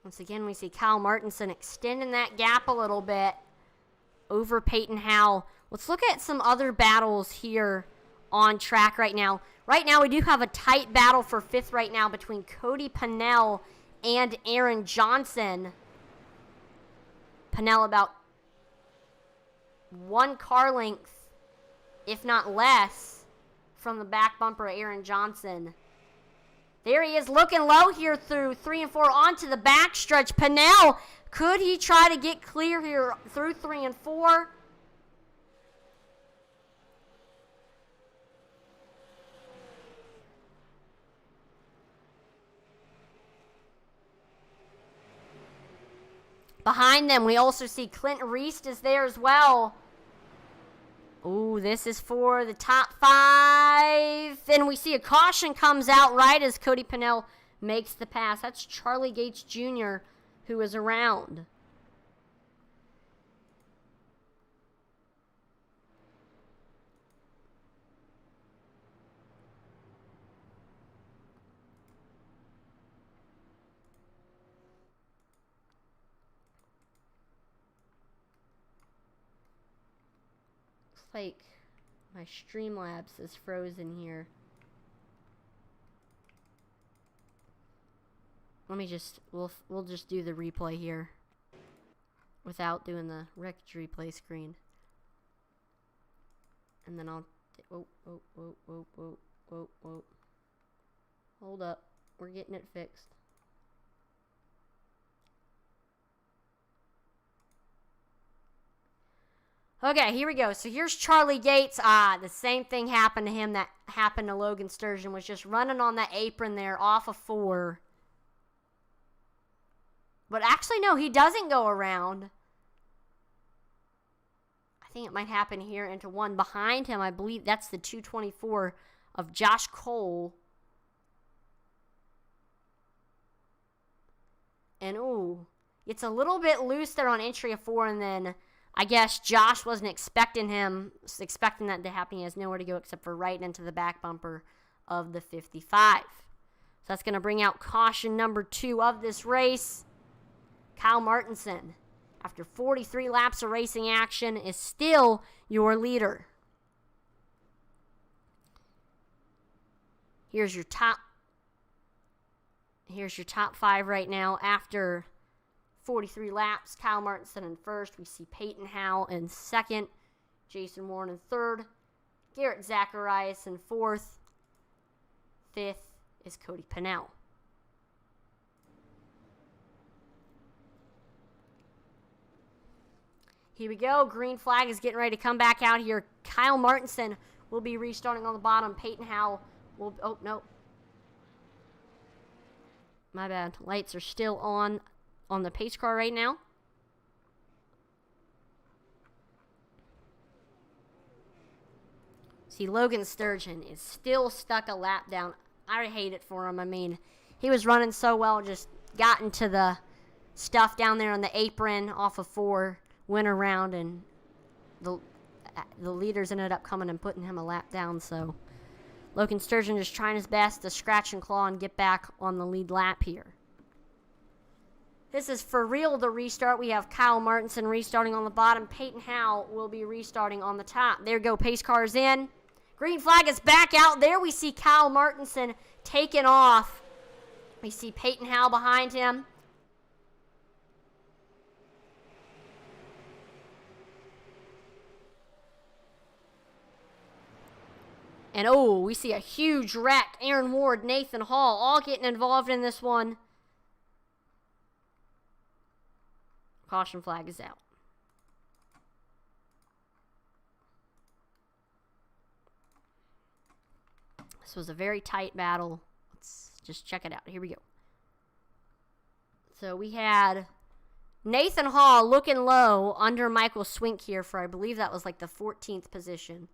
Speaker 1: Once again, we see Kyle Martinson extending that gap a little bit over Peyton Howell. Let's look at some other battles here on track right now. Right now, we do have a tight battle for 5th right now between Cody Pennell and Aaron Johnson. Pennell about 1 car length, if not less, from the back bumper of Aaron Johnson. There he is looking low here through 3 and 4 onto the backstretch. Pennell, could he try to get clear here through 3 and 4? Behind them, we also see Clint Reist is there as well. Ooh, this is for the top 5. Then we see a caution comes out right as Cody Pennell makes the pass. That's Charlie Gates Jr. who is around. like my Streamlabs is frozen here. Let me just, we'll just do the replay here without doing the Wreckage Replay screen. And then I'll, whoa. Hold up, we're getting it fixed. Okay, here we go. So here's Charlie Gates. The same thing happened to him that happened to Logan Sturgeon. Was just running on that apron there off of 4. But actually, no, he doesn't go around. I think it might happen here into 1 behind him. I believe that's the 224 of Josh Cole. And, ooh, it's a little bit loose there on entry of 4, and then I guess Josh wasn't expecting that to happen. He has nowhere to go except for right into the back bumper of the 55. So that's going to bring out caution number 2 of this race. Kyle Martinson, after 43 laps of racing action, is still your leader. Here's your top 5 right now after 43 laps. Kyle Martinson in first. We see Peyton Howe in second. Jason Warren in third. Garrett Zacharias in fourth. Fifth is Cody Pennell. Here we go. Green flag is getting ready to come back out here. Kyle Martinson will be restarting on the bottom. Peyton Howe will... Oh, no. My bad. Lights are still on the pace car right now. See, Logan Sturgeon is still stuck a lap down. I hate it for him. I mean, he was running so well, just got into the stuff down there on the apron off of 4, went around, and the leaders ended up coming and putting him a lap down. So Logan Sturgeon just trying his best to scratch and claw and get back on the lead lap here. This is for real the restart. We have Kyle Martinson restarting on the bottom. Peyton Howe will be restarting on the top. There go pace cars in. Green flag is back out. There we see Kyle Martinson taking off. We see Peyton Howe behind him. And oh, we see a huge wreck. Aaron Ward, Nathan Hall, all getting involved in this one. Caution flag is out. This was a very tight battle. Let's just check it out. Here we go. So we had Nathan Hall looking low under Michael Swink here for, I believe that was like the 14th position.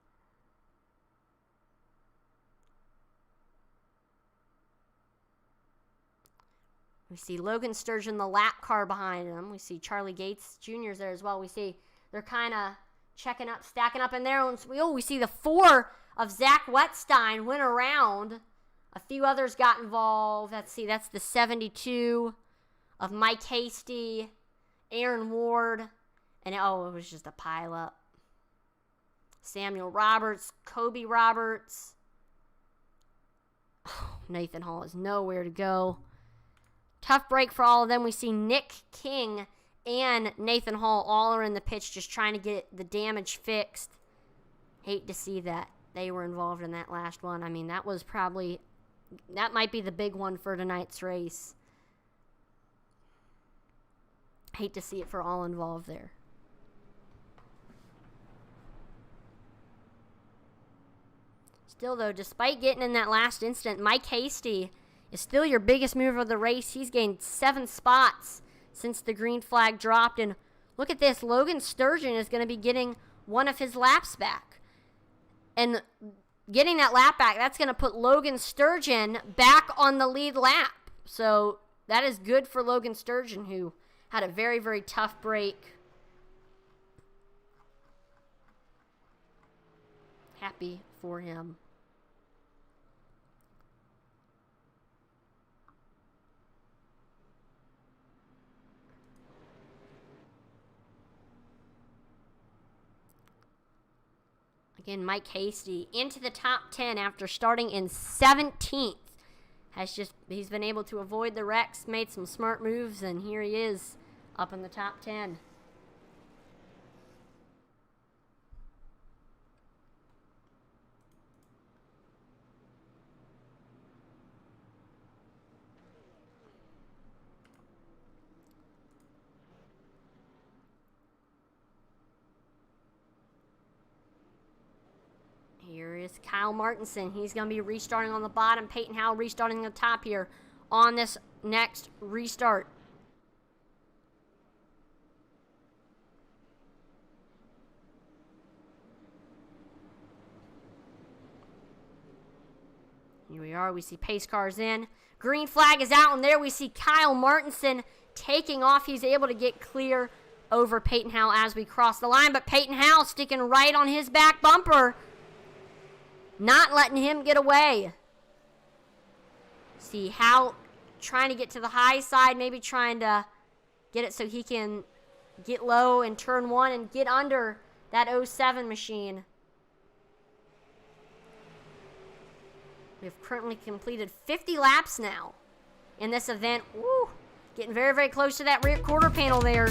Speaker 1: We see Logan Sturgeon, the lap car behind him. We see Charlie Gates Jr.'s there as well. We see they're kind of checking up, stacking up in there. We see the 4 of Zach Wetstein went around. A few others got involved. Let's see, that's the 72 of Mike Hasty, Aaron Ward, and oh, it was just a pile up. Samuel Roberts, Kobe Roberts. Oh, Nathan Hall has nowhere to go. Tough break for all of them. We see Nick King and Nathan Hall all are in the pits just trying to get the damage fixed. Hate to see that they were involved in that last one. I mean, that might be the big one for tonight's race. Hate to see it for all involved there. Still, though, despite getting in that last incident, Mike Hasty is still your biggest mover of the race. He's gained 7 spots since the green flag dropped. And look at this. Logan Sturgeon is going to be getting one of his laps back. And getting that lap back, that's going to put Logan Sturgeon back on the lead lap. So that is good for Logan Sturgeon, who had a very, very tough break. Happy for him. Again, Mike Hasty into the top 10 after starting in 17th. He's been able to avoid the wrecks, made some smart moves, and here he is up in the top 10. Here is Kyle Martinson. He's going to be restarting on the bottom. Peyton Howell restarting on the top here on this next restart. Here we are. We see pace cars in. Green flag is out, and there we see Kyle Martinson taking off. He's able to get clear over Peyton Howell as we cross the line, but Peyton Howell sticking right on his back bumper. Not letting him get away. See Howell trying to get to the high side, maybe trying to get it so he can get low in turn 1 and get under that 07 machine. We've currently completed 50 laps now in this event. Woo! Getting very, very close to that rear quarter panel there.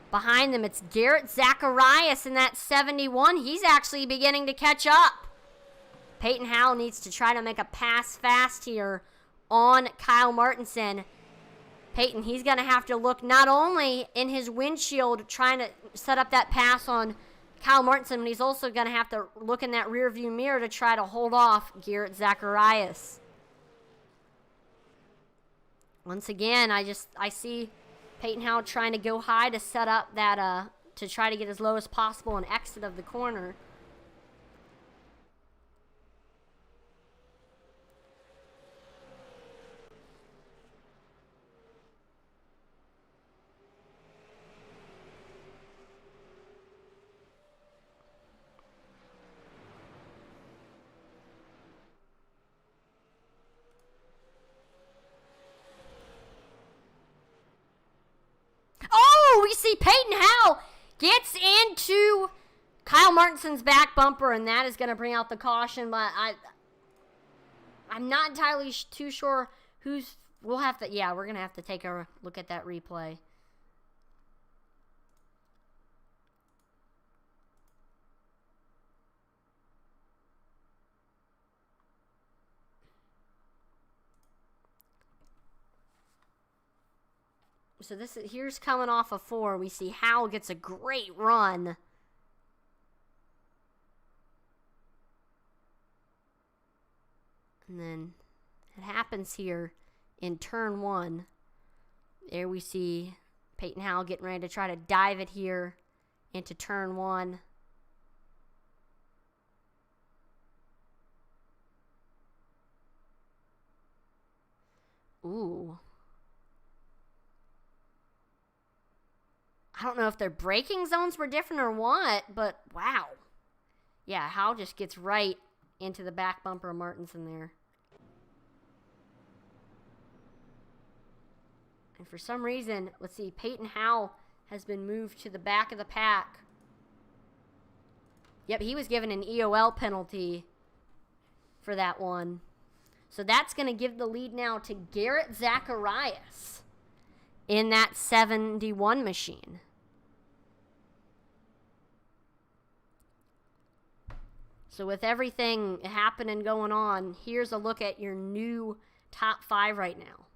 Speaker 1: Behind them, it's Garrett Zacharias in that 71. He's actually beginning to catch up. Peyton Howell needs to try to make a pass fast here on Kyle Martinson. Peyton, he's going to have to look not only in his windshield trying to set up that pass on Kyle Martinson, but he's also going to have to look in that rear view mirror to try to hold off Garrett Zacharias. Once again, I see Peyton Howell trying to go high to set up that, to try to get as low as possible and exit of the corner. We see Peyton Howell gets into Kyle Martinson's back bumper, and that is going to bring out the caution, but I'm not entirely too sure who's... We'll have to... Yeah, we're going to have to take a look at that replay. So here's coming off of 4. We see Howell gets a great run. And then it happens here in turn 1. There we see Peyton Howell getting ready to try to dive it here into turn 1. Ooh. I don't know if their braking zones were different or what, but wow. Yeah, Howell just gets right into the back bumper of Martinson there. And for some reason, let's see, Peyton Howell has been moved to the back of the pack. Yep, he was given an EOL penalty for that one. So that's going to give the lead now to Garrett Zacharias in that 71 machine. So with everything happening going on, here's a look at your new top 5 right now.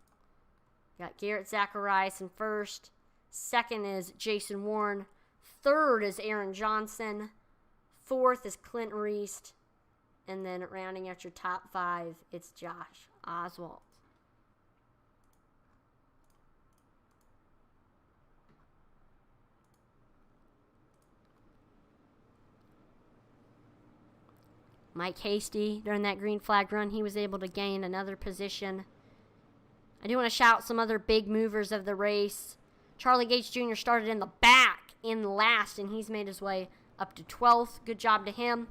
Speaker 1: Got Garrett Zacharias in first. Second is Jason Warren. Third is Aaron Johnson. Fourth is Clint Reist. And then rounding out your top 5, it's Josh Oswald. Mike Hasty, during that green flag run, he was able to gain another position. I do want to shout out some other big movers of the race. Charlie Gates Jr. started in the back in last, and he's made his way up to 12th. Good job to him.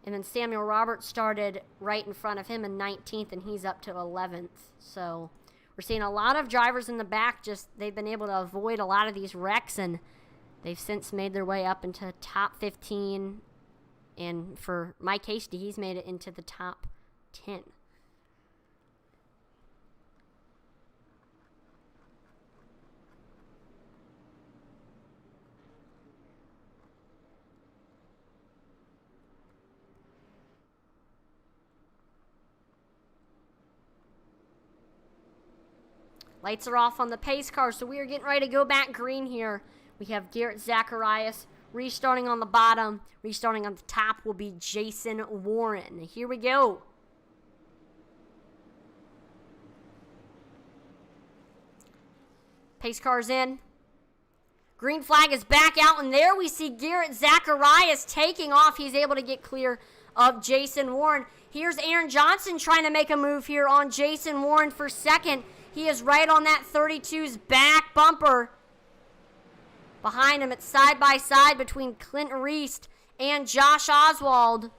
Speaker 1: And then Samuel Roberts started right in front of him in 19th, and he's up to 11th. So we're seeing a lot of drivers in the back. Just they've been able to avoid a lot of these wrecks, and they've since made their way up into top 15. And for Mike Hasty, he's made it into the top 10. Lights are off on the pace car, so we are getting ready to go back green here. We have Garrett Zacharias restarting on the bottom. Restarting on the top will be Jason Warren. Here we go. Pace car's in. Green flag is back out, and there we see Garrett Zacharias taking off. He's able to get clear of Jason Warren. Here's Aaron Johnson trying to make a move here on Jason Warren for second. He is right on that 32's back bumper. Behind him, it's side by side between Clinton Reist and Josh Oswald.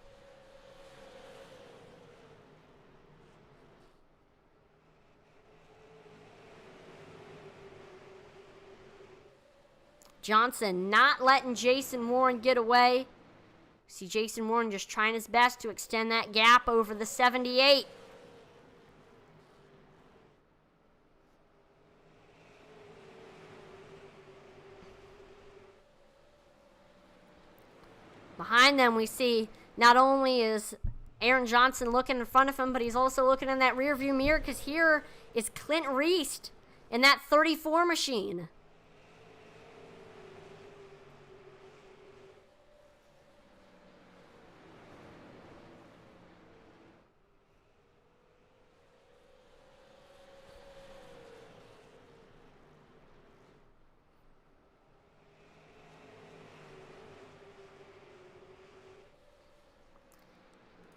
Speaker 1: Johnson not letting Jason Warren get away. See Jason Warren just trying his best to extend that gap over the 78. Behind them, we see not only is Aaron Johnson looking in front of him, but he's also looking in that rearview mirror, because here is Clint Reist in that 34 machine.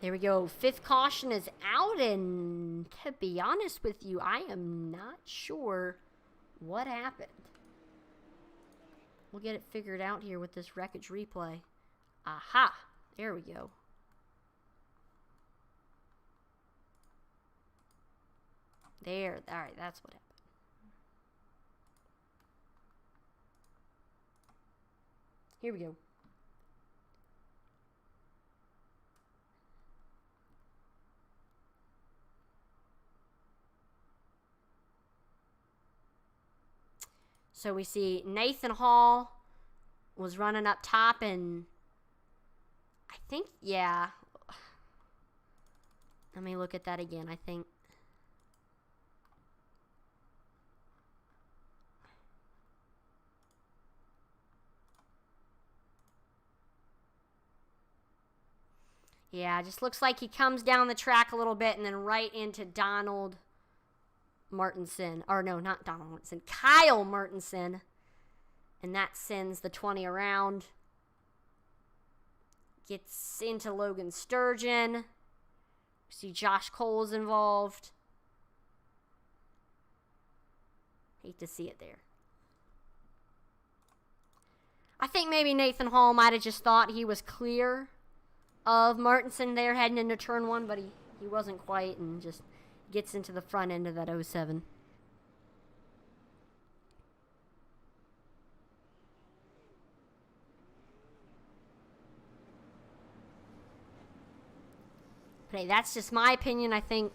Speaker 1: There we go. Fifth caution is out, and to be honest with you, I am not sure what happened. We'll get it figured out here with this Wreckage Replay. Aha! There we go. There. All right, that's what happened. Here we go. So we see Nathan Hall was running up top, and I think, yeah. Let me look at that again, I think. Yeah, it just looks like he comes down the track a little bit and then right into Donald Martinson, or no, not Donald Martinson, Kyle Martinson, and that sends the 20 around. Gets into Logan Sturgeon. See Josh Cole's involved. Hate to see it there. I think maybe Nathan Hall might have just thought he was clear of Martinson there heading into turn one, but he wasn't quite, and just gets into the front end of that 07. But hey, that's just my opinion. I think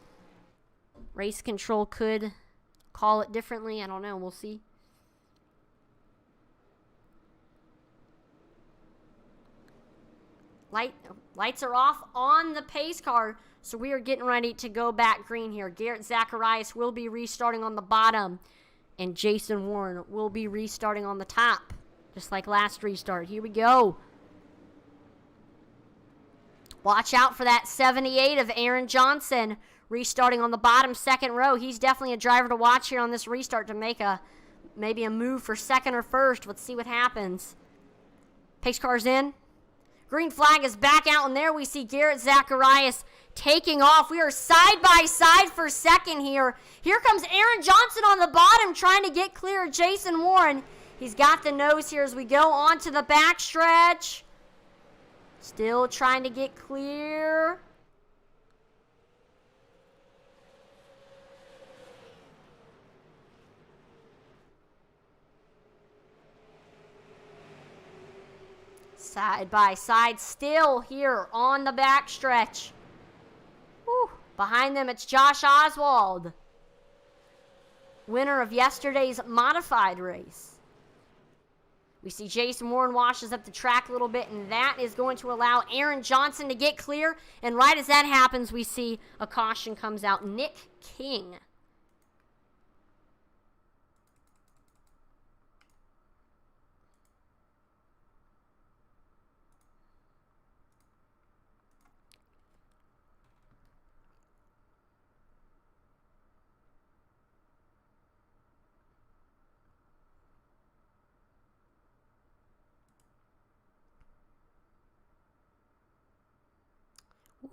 Speaker 1: race control could call it differently. I don't know. We'll see. Lights are off on the pace car. So we are getting ready to go back green here. Garrett Zacharias will be restarting on the bottom, and Jason Warren will be restarting on the top, just like last restart. Here we go. Watch out for that 78 of Aaron Johnson restarting on the bottom second row. He's definitely a driver to watch here on this restart to make maybe a move for second or first. Let's see what happens. Pace car's in. Green flag is back out, and there we see Garrett Zacharias taking off. We are side by side for second here. Here comes Aaron Johnson on the bottom trying to get clear of Jason Warren. He's got the nose here as we go on to the backstretch. Still trying to get clear. Side by side still here on the backstretch. Whew. Behind them, it's Josh Oswald, winner of yesterday's modified race. We see Jason Warren washes up the track a little bit, and that is going to allow Aaron Johnson to get clear. And right as that happens, we see a caution comes out. Nick King.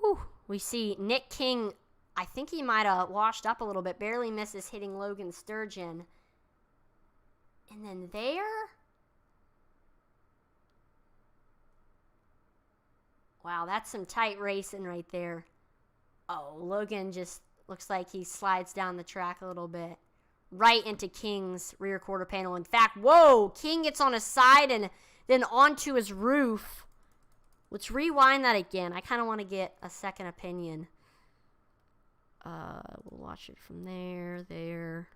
Speaker 1: Woo. We see Nick King, I think he might have washed up a little bit, barely misses hitting Logan Sturgeon. And then there, wow, that's some tight racing right there. Oh, Logan just looks like he slides down the track a little bit, right into King's rear quarter panel. In fact, whoa, King gets on his side and then onto his roof. Let's rewind that again. I kind of want to get a second opinion. We'll watch it from there.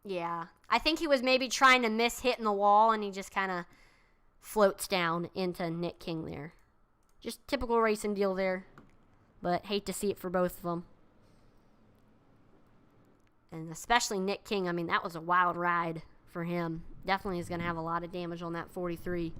Speaker 1: Yeah. I think he was maybe trying to miss hitting the wall, and he just kind of floats down into Nick King there. Just typical racing deal there. But hate to see it for both of them. And especially Nick King. I mean, that was a wild ride for him. Definitely is going to have a lot of damage on that 43.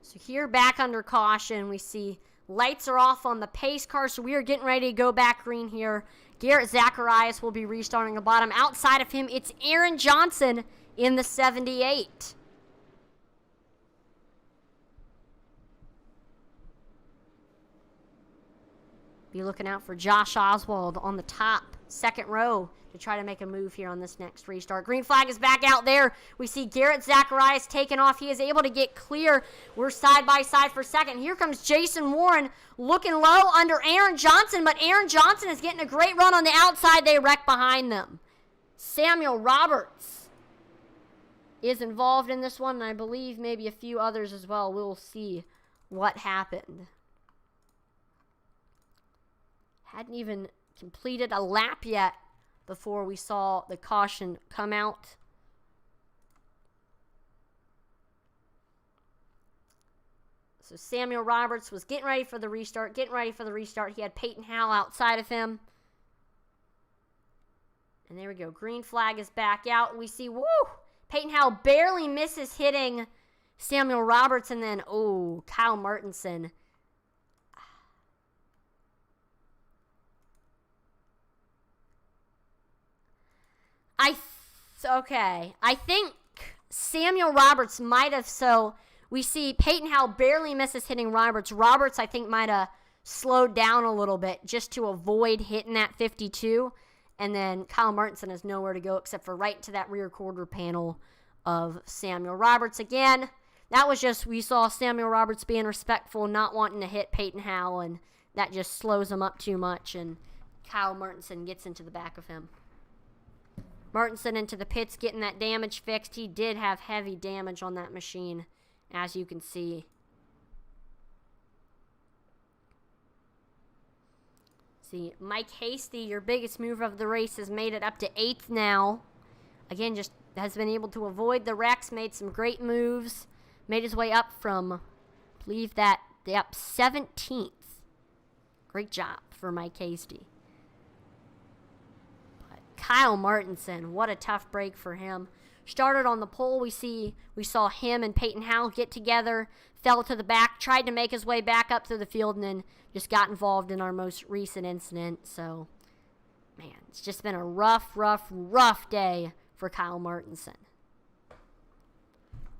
Speaker 1: So here, back under caution, we see lights are off on the pace car, so we are getting ready to go back green here. Garrett Zacharias will be restarting the bottom. Outside of him, it's Aaron Johnson in the 78. Be looking out for Josh Oswald on the top, second row, to try to make a move here on this next restart. Green flag is back out there. We see Garrett Zacharias taking off. He is able to get clear. We're side by side for second. Here comes Jason Warren looking low under Aaron Johnson, but Aaron Johnson is getting a great run on the outside. They wreck behind them. Samuel Roberts is involved in this one, and I believe maybe a few others as well. We'll see what happened. Hadn't even completed a lap yet before we saw the caution come out. So Samuel Roberts was getting ready for the restart, He had Peyton Howell outside of him. And there we go. Green flag is back out. And we see, woo! Peyton Howell barely misses hitting Samuel Roberts. And then, oh, Kyle Martinson. I think Samuel Roberts might have, so we see Peyton Howell barely misses hitting Roberts. Roberts, I think, might have slowed down a little bit just to avoid hitting that 52. And then Kyle Martinson has nowhere to go except for right to that rear quarter panel of Samuel Roberts. Again, that was just, we saw Samuel Roberts being respectful, not wanting to hit Peyton Howell, and that just slows him up too much, and Kyle Martinson gets into the back of him. Martinson into the pits, getting that damage fixed. He did have heavy damage on that machine, as you can see. See, Mike Hasty, your biggest mover of the race, has made it up to 8th now. Again, just has been able to avoid the wrecks, made some great moves, made his way up from, I believe that, up 17th. Great job for Mike Hasty. Kyle Martinson. What a tough break for him. Started on the pole. We saw him and Peyton Howell get together, fell to the back, tried to make his way back up through the field, and then just got involved in our most recent incident. So, man, it's just been a rough day for Kyle Martinson.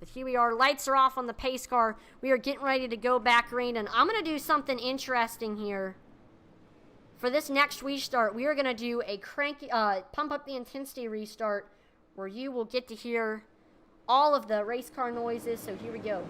Speaker 1: But here we are. Lights are off on the pace car. We are getting ready to go back green, and I'm going to do something interesting here. For this next restart, we are going to do a pump up the intensity restart where you will get to hear all of the race car noises. So here we go.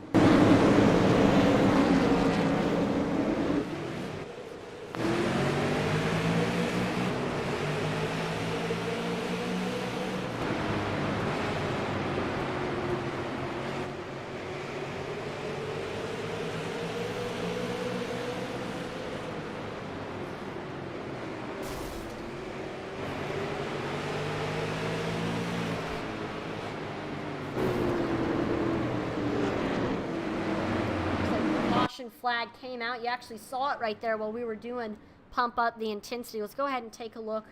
Speaker 1: Flag came out. You actually saw it right there while we were doing pump up the intensity. Let's go ahead and take a look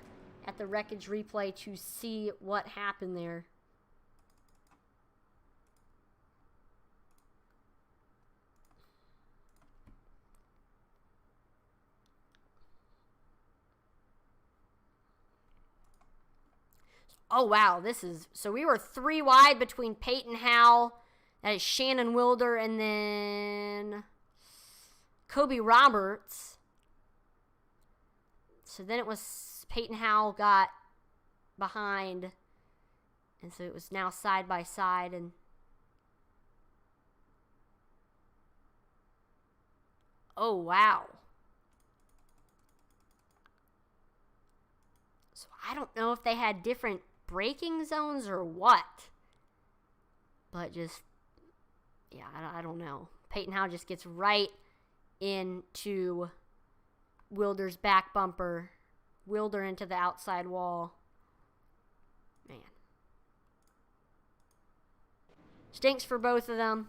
Speaker 1: at the wreckage replay to see what happened there. Oh wow, so we were 3 wide between Peyton Howell, that is Shannon Wilder, and then Kobe Roberts. So then it was Peyton Howell got behind, and so it was now side by side. And oh wow. So I don't know if they had different braking zones or what, but just, yeah, I don't know. Peyton Howell just gets right into Wilder's back bumper. Wilder into the outside wall. Man. Stinks for both of them.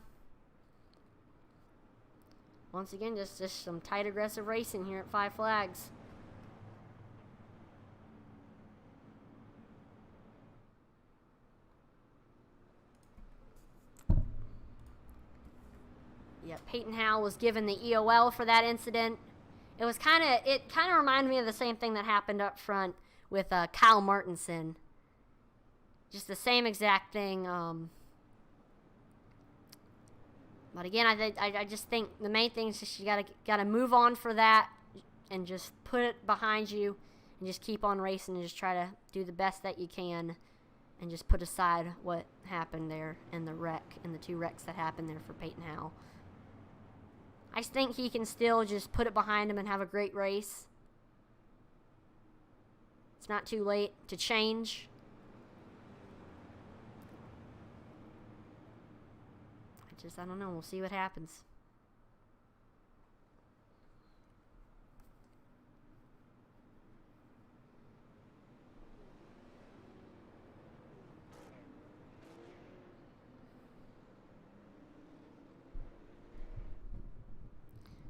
Speaker 1: Once again, just some tight, aggressive racing here at Five Flags. Yeah, Peyton Howell was given the EOL for that incident. It kind of reminded me of the same thing that happened up front with Kyle Martinson. Just the same exact thing. But again, I just think the main thing is just you gotta move on for that and just put it behind you and just keep on racing and just try to do the best that you can and just put aside what happened there and the wreck and the 2 wrecks that happened there for Peyton Howell. I think he can still just put it behind him and have a great race. It's not too late to change. I don't know. We'll see what happens.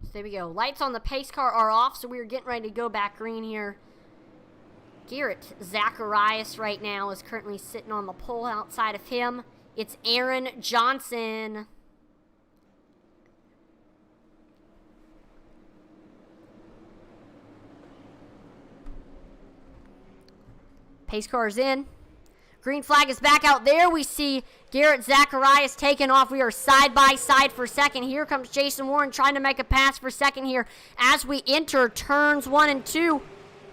Speaker 1: So there we go. Lights on the pace car are off, so we're getting ready to go back green here. Garrett Zacharias right now is currently sitting on the pole. Outside of him, it's Aaron Johnson. Pace car's in. Green flag is back out there. We see Garrett Zacharias taking off. We are side by side for second. Here comes Jason Warren trying to make a pass for second here as we enter turns 1 and 2.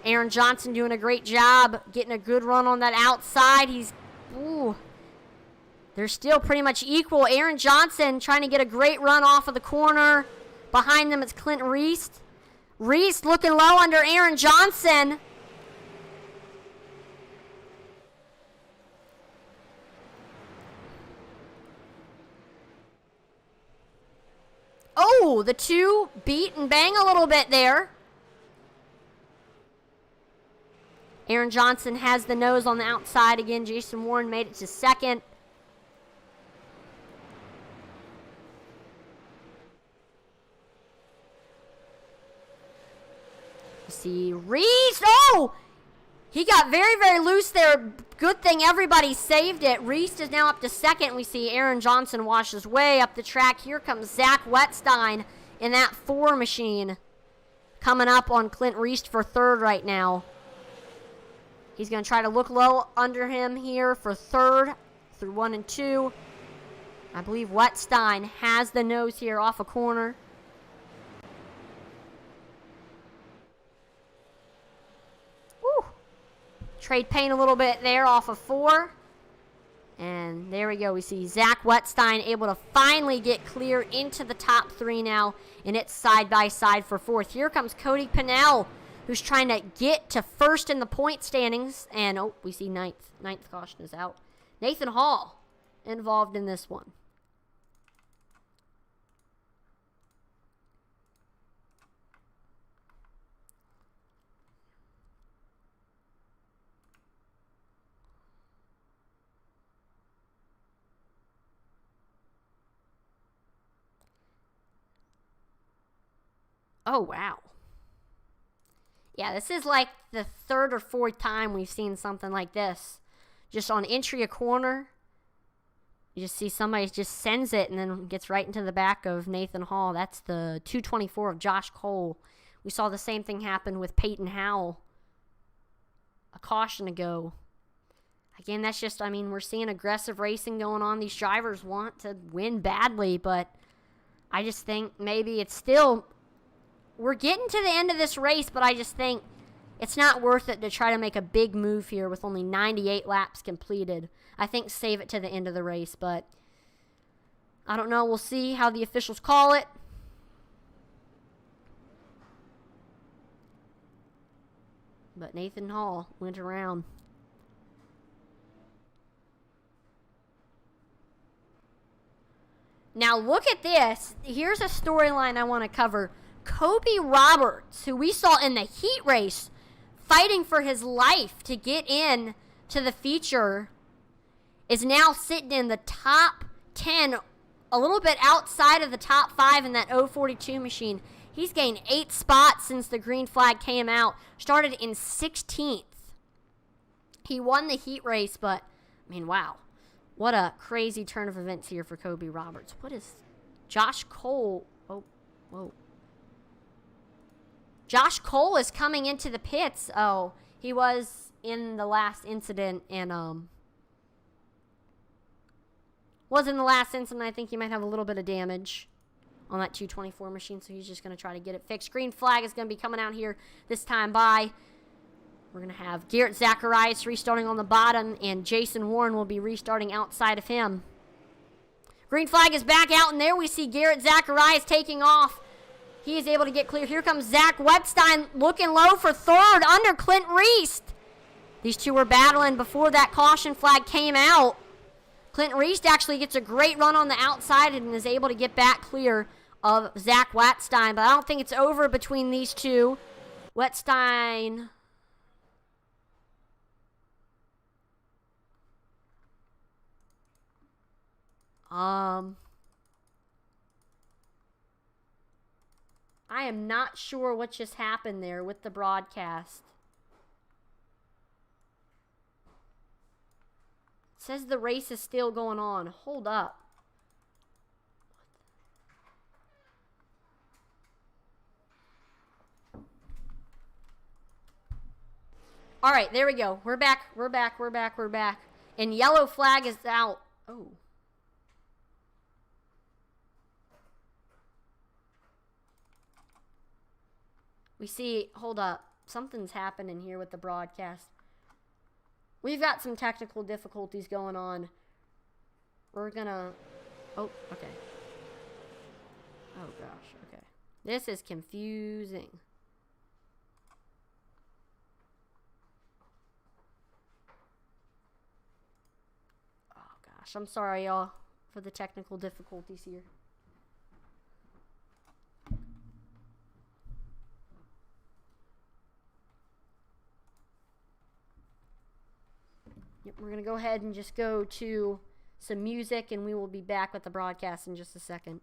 Speaker 1: Aaron Johnson doing a great job getting a good run on that outside. They're still pretty much equal. Aaron Johnson trying to get a great run off of the corner. Behind them it's Clinton Reese. Reese looking low under Aaron Johnson. Oh, the 2 beat and bang a little bit there. Aaron Johnson has the nose on the outside again. Jason Warren made it to second. You see Reese. Oh! He got very, very loose there. Good thing everybody saved it. Reese is now up to second. We see Aaron Johnson washes way up the track. Here comes Zach Wetstein in that 4 machine. Coming up on Clint Reese for third right now. He's going to try to look low under him here for third through 1 and 2. I believe Wetstein has the nose here off a corner. Woo. Trade paint a little bit there off of 4. And there we go. We see Zach Wetstein able to finally get clear into the top 3 now. And it's side by side for 4th. Here comes Cody Pinnell, who's trying to get to first in the point standings. And, oh, we see ninth. Ninth caution is out. Nathan Hall involved in this one. Oh, wow. Yeah, this is like the 3rd or 4th time we've seen something like this. Just on entry a corner, you just see somebody just sends it and then gets right into the back of Nathan Hall. That's the 224 of Josh Cole. We saw the same thing happen with Peyton Howell a caution ago. Again, that's just, I mean, we're seeing aggressive racing going on. These drivers want to win badly, but I just think maybe it's still... We're getting to the end of this race, but I just think it's not worth it to try to make a big move here with only 98 laps completed. I think save it to the end of the race, but I don't know. We'll see how the officials call it. But Nathan Hall went around. Now look at this. Here's a storyline I want to cover. Kobe Roberts, who we saw in the heat race, fighting for his life to get in to the feature, is now sitting in the top 10, a little bit outside of the top 5 in that 042 machine. He's gained 8 spots since the green flag came out. Started in 16th. He won the heat race, but, I mean, wow. What a crazy turn of events here for Kobe Roberts. What is Josh Cole? Oh, whoa. Josh Cole is coming into the pits. Oh, he was in the last incident and was in the last incident. I think he might have a little bit of damage on that 224 machine, so he's just going to try to get it fixed. Green flag is going to be coming out here this time by. We're going to have Garrett Zacharias restarting on the bottom, and Jason Warren will be restarting outside of him. Green flag is back out, and there we see Garrett Zacharias taking off. He is able to get clear. Here comes Zach Wetstein looking low for third under Clint Reese. These two were battling before that caution flag came out. Clint Reese actually gets a great run on the outside and is able to get back clear of Zach Wetstein. But I don't think it's over between these two. Wetstein... I am not sure what just happened there with the broadcast. It says the race is still going on. Hold up. All right, there we go. We're back. We're back. We're back. We're back. And yellow flag is out. Oh. We see, hold up, something's happening here with the broadcast. We've got some technical difficulties going on. We're gonna, oh, okay. Oh gosh, okay. This is confusing. Oh gosh, I'm sorry y'all for the technical difficulties here. Yep, we're going to go ahead and just go to some music, and we will be back with the broadcast in just a second.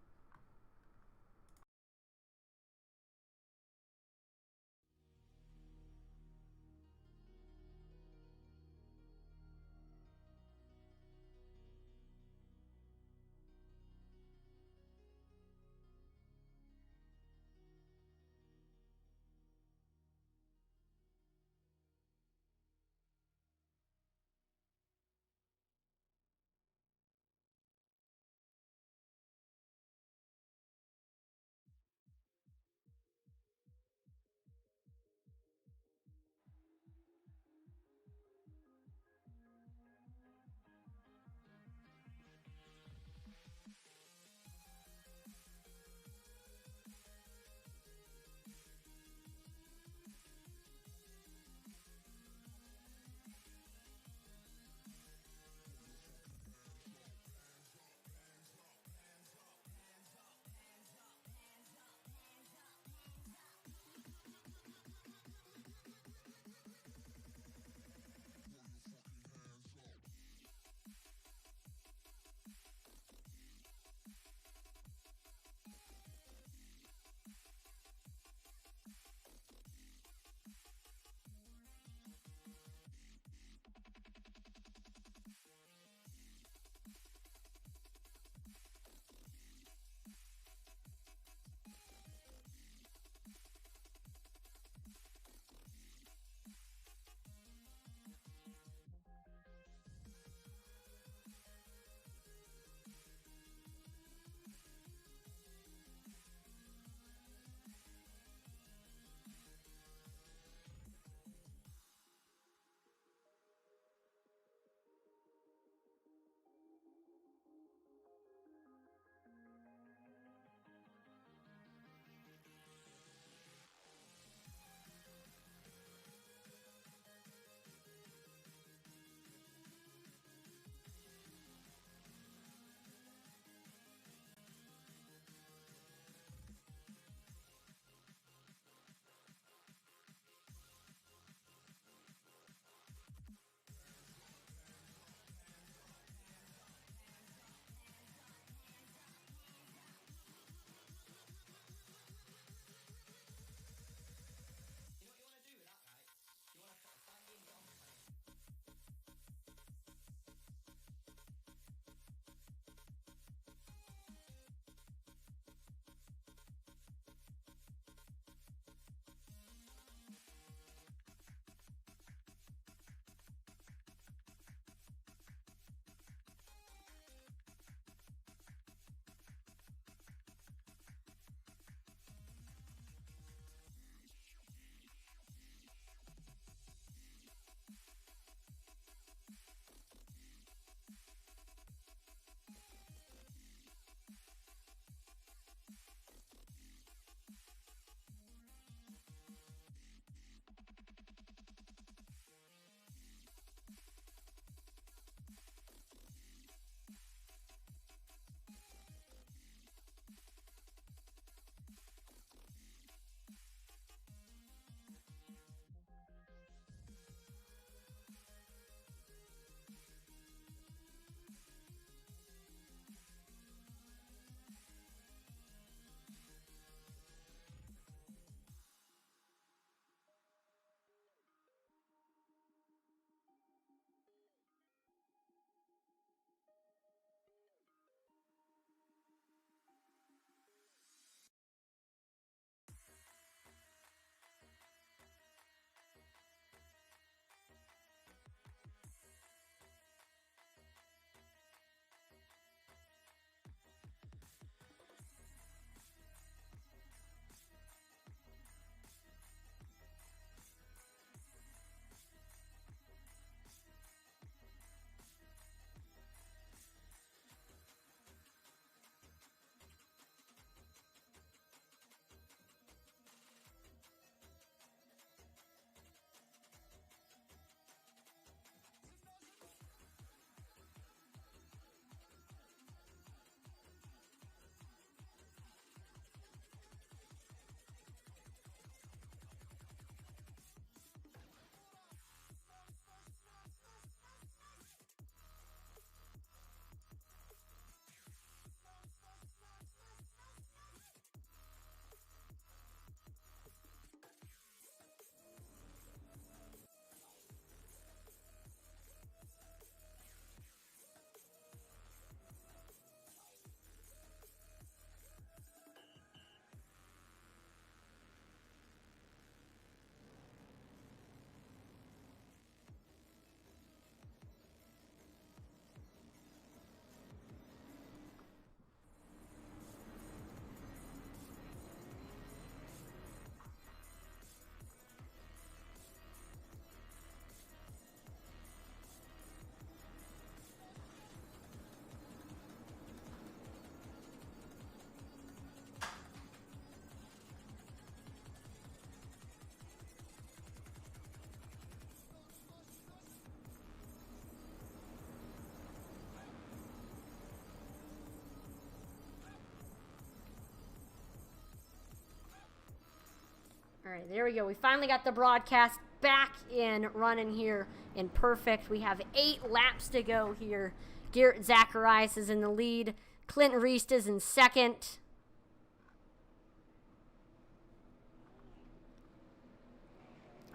Speaker 1: right, there we go. We finally got the broadcast back in running here and perfect. We have 8 laps to go here. Garrett Zacharias is in the lead. Clinton Reist is in second.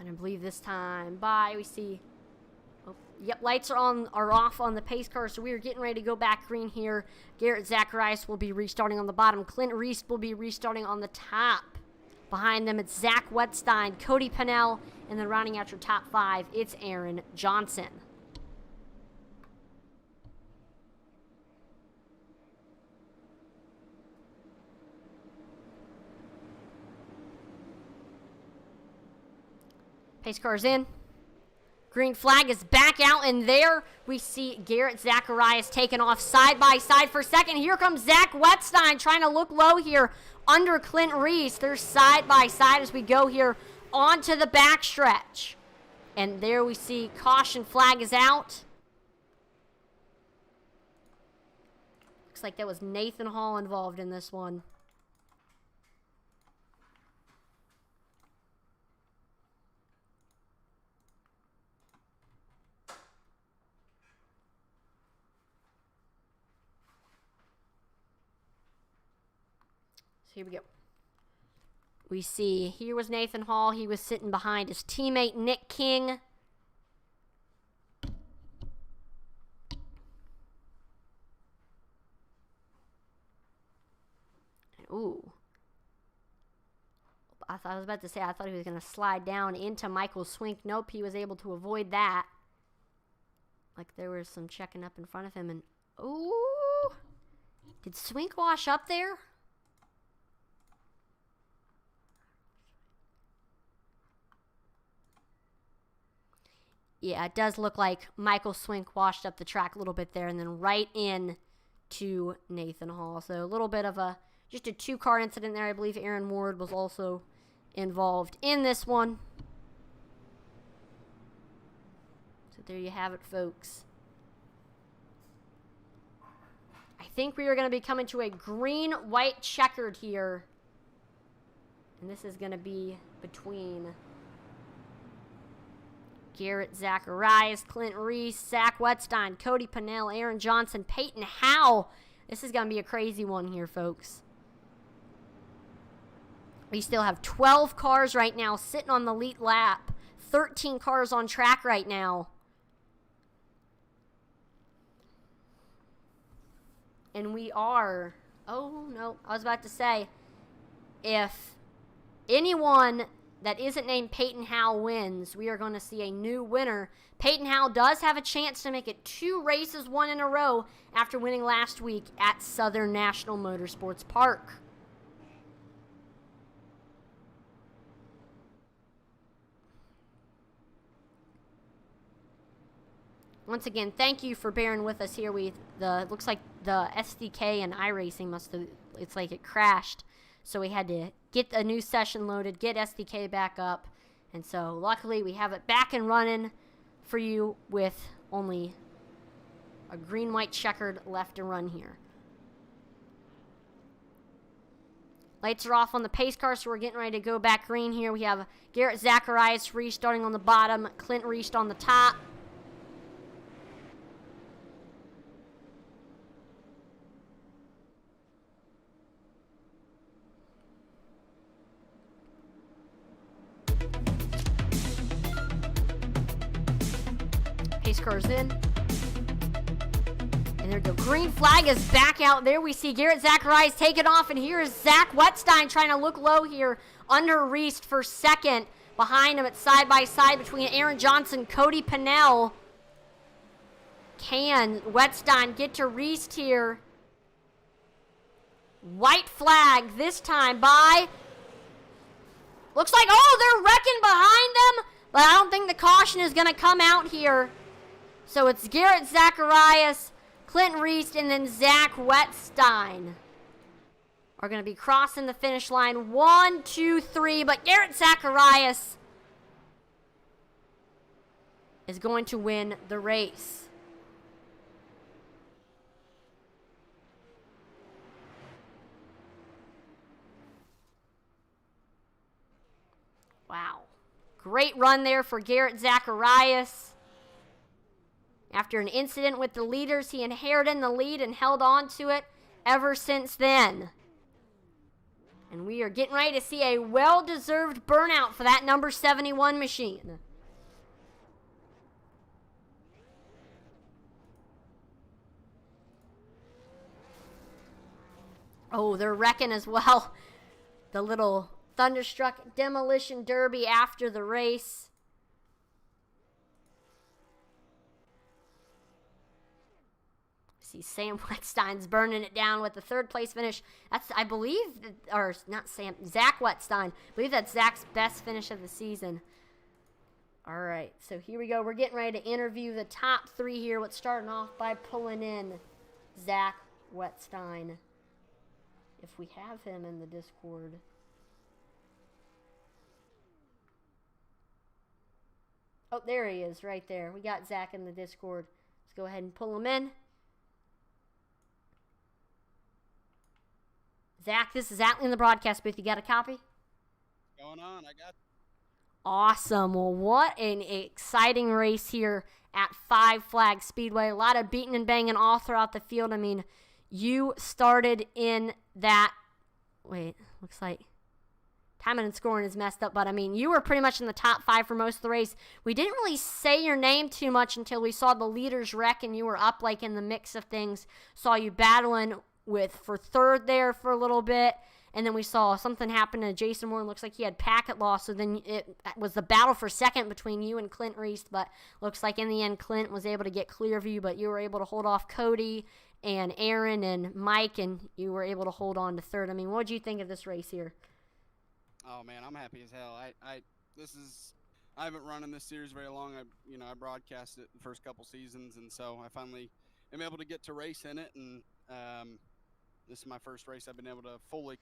Speaker 1: And I believe this time we see, yep, lights are off on the pace car, so we are getting ready to go back green here. Garrett Zacharias will be restarting on the bottom. Clinton Reist will be restarting on the top. Behind them, it's Zach Wetstein, Cody Pennell, and then rounding out your top 5, it's Aaron Johnson. Pace car's in. Green flag is back out, and there we see Garrett Zacharias taking off side by side for second. Here comes Zach Wetstein trying to look low here under Clinton Reist. They're side by side as we go here onto the backstretch. And there we see caution flag is out. Looks like that was Nathan Hall involved in this one. Here we go. We see here was Nathan Hall. He was sitting behind his teammate Nick King. Ooh. I was about to say, I thought he was going to slide down into Michael Swink. Nope, he was able to avoid that. Like there was some checking up in front of him. And ooh. Did Swink wash up there? Yeah, it does look like Michael Swink washed up the track a little bit there and then right in to Nathan Hall. So a little bit of just a 2-car incident there. I believe Aaron Ward was also involved in this one. So there you have it, folks. I think we are going to be coming to a green-white checkered here. And this is going to be between Garrett Zacharias, Clinton Reist, Zach Wetstein, Cody Pennell, Aaron Johnson, Peyton Howe. This is going to be a crazy one here, folks. We still have 12 cars right now sitting on the lead lap. 13 cars on track right now. And we are... Oh, no. I was about to say, if anyone that isn't named Peyton Howe wins, we are going to see a new winner. Peyton Howe does have a chance to make it 2 races, 1 in a row after winning last week at Southern National Motorsports Park. Once again, thank you for bearing with us here. Looks like the SDK and iRacing it's like it crashed. So we had to get a new session loaded, get SDK back up. And so luckily we have it back and running for you with only a green-white checkered left to run here. Lights are off on the pace car, so we're getting ready to go back green here. We have Garrett Zacharias restarting on the bottom, Clint Reist on the top. Pace car's in. And there we go. Green flag is back out. There we see Garrett Zacharias take it off. And here is Zach Wetstein trying to look low here under Reist for second. Behind him, it's side by side between Aaron Johnson, Cody Pennell. Can Wetstein get to Reist here? White flag this time by... Looks like, oh, they're wrecking behind them. But I don't think the caution is going to come out here. So it's Garrett Zacharias, Clinton Reist, and then Zach Wetstein are going to be crossing the finish line. 1, 2, 3. But Garrett Zacharias is going to win the race. Great run there for Garrett Zacharias. After an incident with the leaders, he inherited the lead and held on to it ever since then. And we are getting ready to see a well-deserved burnout for that number 71 machine. Oh, they're wrecking as well. The little Thunderstruck Demolition Derby after the race. See Sam Wetstein's burning it down with the third place finish. That's, I believe, or not Sam, Zach Wetstein. I believe that's Zach's best finish of the season. All right, so here we go. We're getting ready to interview the top three here. Let's starting off by pulling in Zach Wetstein. If we have him in the Discord. Oh, there he is right there. We got Zach in the Discord. Let's go ahead and pull him in. Zach, this is Atlee in the broadcast booth. You got a copy?
Speaker 2: Going on, I got.
Speaker 1: Awesome. Well, what an exciting race here at Five Flag Speedway. A lot of beating and banging all throughout the field. I mean, you started in that. Wait, looks like timing and scoring is messed up, but I mean, you were pretty much in the top 5 for most of the race. We didn't really say your name too much until we saw the leaders wreck, and you were up like in the mix of things. Saw you battling for third there for a little bit, and then we saw something happen to Jason Moore. Looks like he had packet loss, so then it was the battle for second between you and Clint Reese, but looks like in the end Clint was able to get clear of you, but you were able to hold off Cody and Aaron and Mike, and you were able to hold on to third. I mean, what did you think of this race here?
Speaker 2: Oh man, I'm happy as hell. I haven't run in this series very long. I broadcast it the first couple seasons, and so I finally am able to get to race in it, and this is my first race I've been able to fully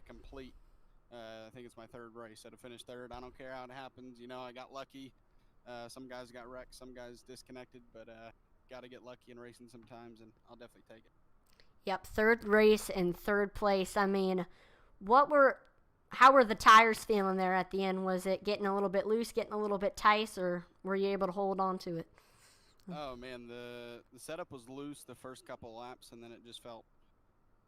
Speaker 2: complete. I think it's my third race. To finish third, I don't care how it happens. I got lucky. Some guys got wrecked, some guys disconnected, but got to get lucky in racing sometimes, and I'll definitely take it.
Speaker 1: Yep, third race and third place. I mean, how were the tires feeling there at the end? Was it getting a little bit loose, getting a little bit tight, or were you able to hold on to it?
Speaker 2: Oh man, the setup was loose the first couple laps, and then it just felt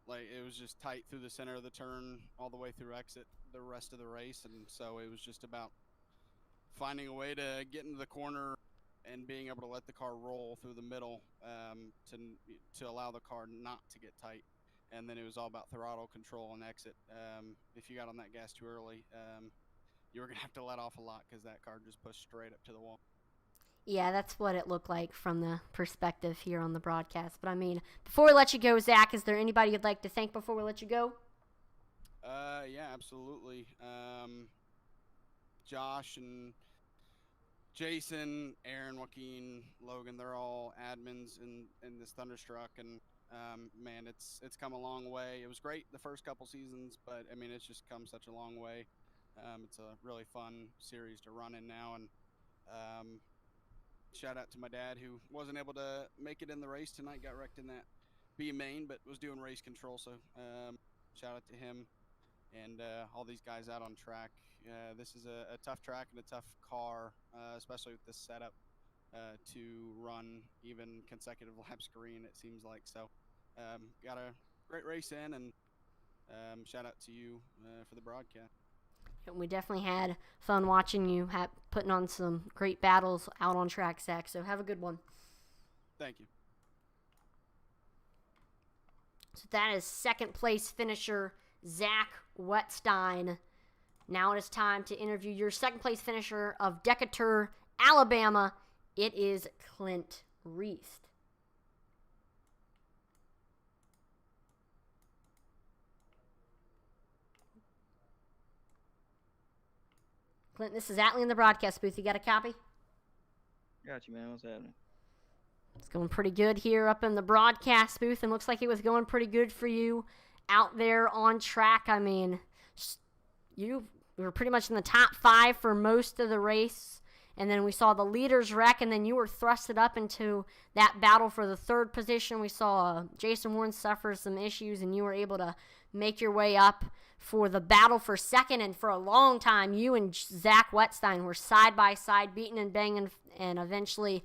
Speaker 2: like it was just tight through the center of the turn all the way through exit the rest of the race, and so it was just about finding a way to get into the corner and being able to let the car roll through the middle to allow the car not to get tight. And then it was all about throttle control and exit. If you got on that gas too early, you were going to have to let off a lot because that car just pushed straight up to the wall.
Speaker 1: Yeah, that's what it looked like from the perspective here on the broadcast. But, I mean, before we let you go, Zach, is there anybody you'd like to thank before we let you go?
Speaker 2: Yeah, absolutely. Josh and Jason, Aaron, Joaquin, Logan, they're all admins in this Thunderstruck, and man, it's come a long way. It was great the first couple seasons, but I mean, it's just come such a long way. It's a really fun series to run in now, and shout out to my dad who wasn't able to make it in the race tonight, got wrecked in that B main, but was doing race control, so shout out to him and all these guys out on track. This is a tough track and a tough car, especially with this setup, to run even consecutive laps green, it seems like. So got a great race in, and shout out to you for the broadcast.
Speaker 1: We definitely had fun watching you putting on some great battles out on track, Zach, so have a good one.
Speaker 2: Thank you.
Speaker 1: So that is second place finisher Zach Wetstein. Now it is time to interview your second place finisher of Decatur, Alabama. It is Clint Reese. Clint, this is Atlee in the broadcast booth. You got a copy?
Speaker 3: Got you, man. What's happening?
Speaker 1: It's going pretty good here up in the broadcast booth, and looks like it was going pretty good for you out there on track. I mean, you were pretty much in the top 5 for most of the race, and then we saw the leaders wreck, and then you were thrusted up into that battle for the third position. We saw Jason Warren suffer some issues, and you were able to make your way up for the battle for second, and for a long time, you and Zach Wetstein were side by side, beating and banging, and eventually,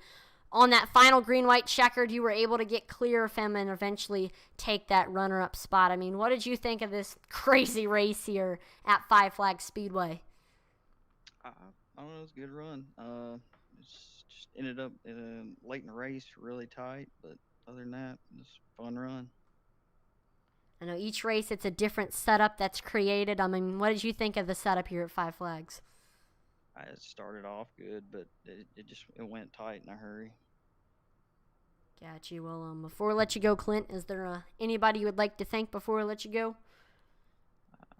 Speaker 1: on that final green-white checkered, you were able to get clear of him and eventually take that runner-up spot. I mean, what did you think of this crazy race here at Five Flags Speedway?
Speaker 3: I don't know. It was a good run. Just ended up late in the race, really tight. But other than that, just fun run.
Speaker 1: I know each race, it's a different setup that's created. I mean, what did you think of the setup here at Five Flags?
Speaker 3: I started off good, but it went tight in a hurry.
Speaker 1: Got you. Well, before we let you go, Clint, is there anybody you would like to thank before we let you go?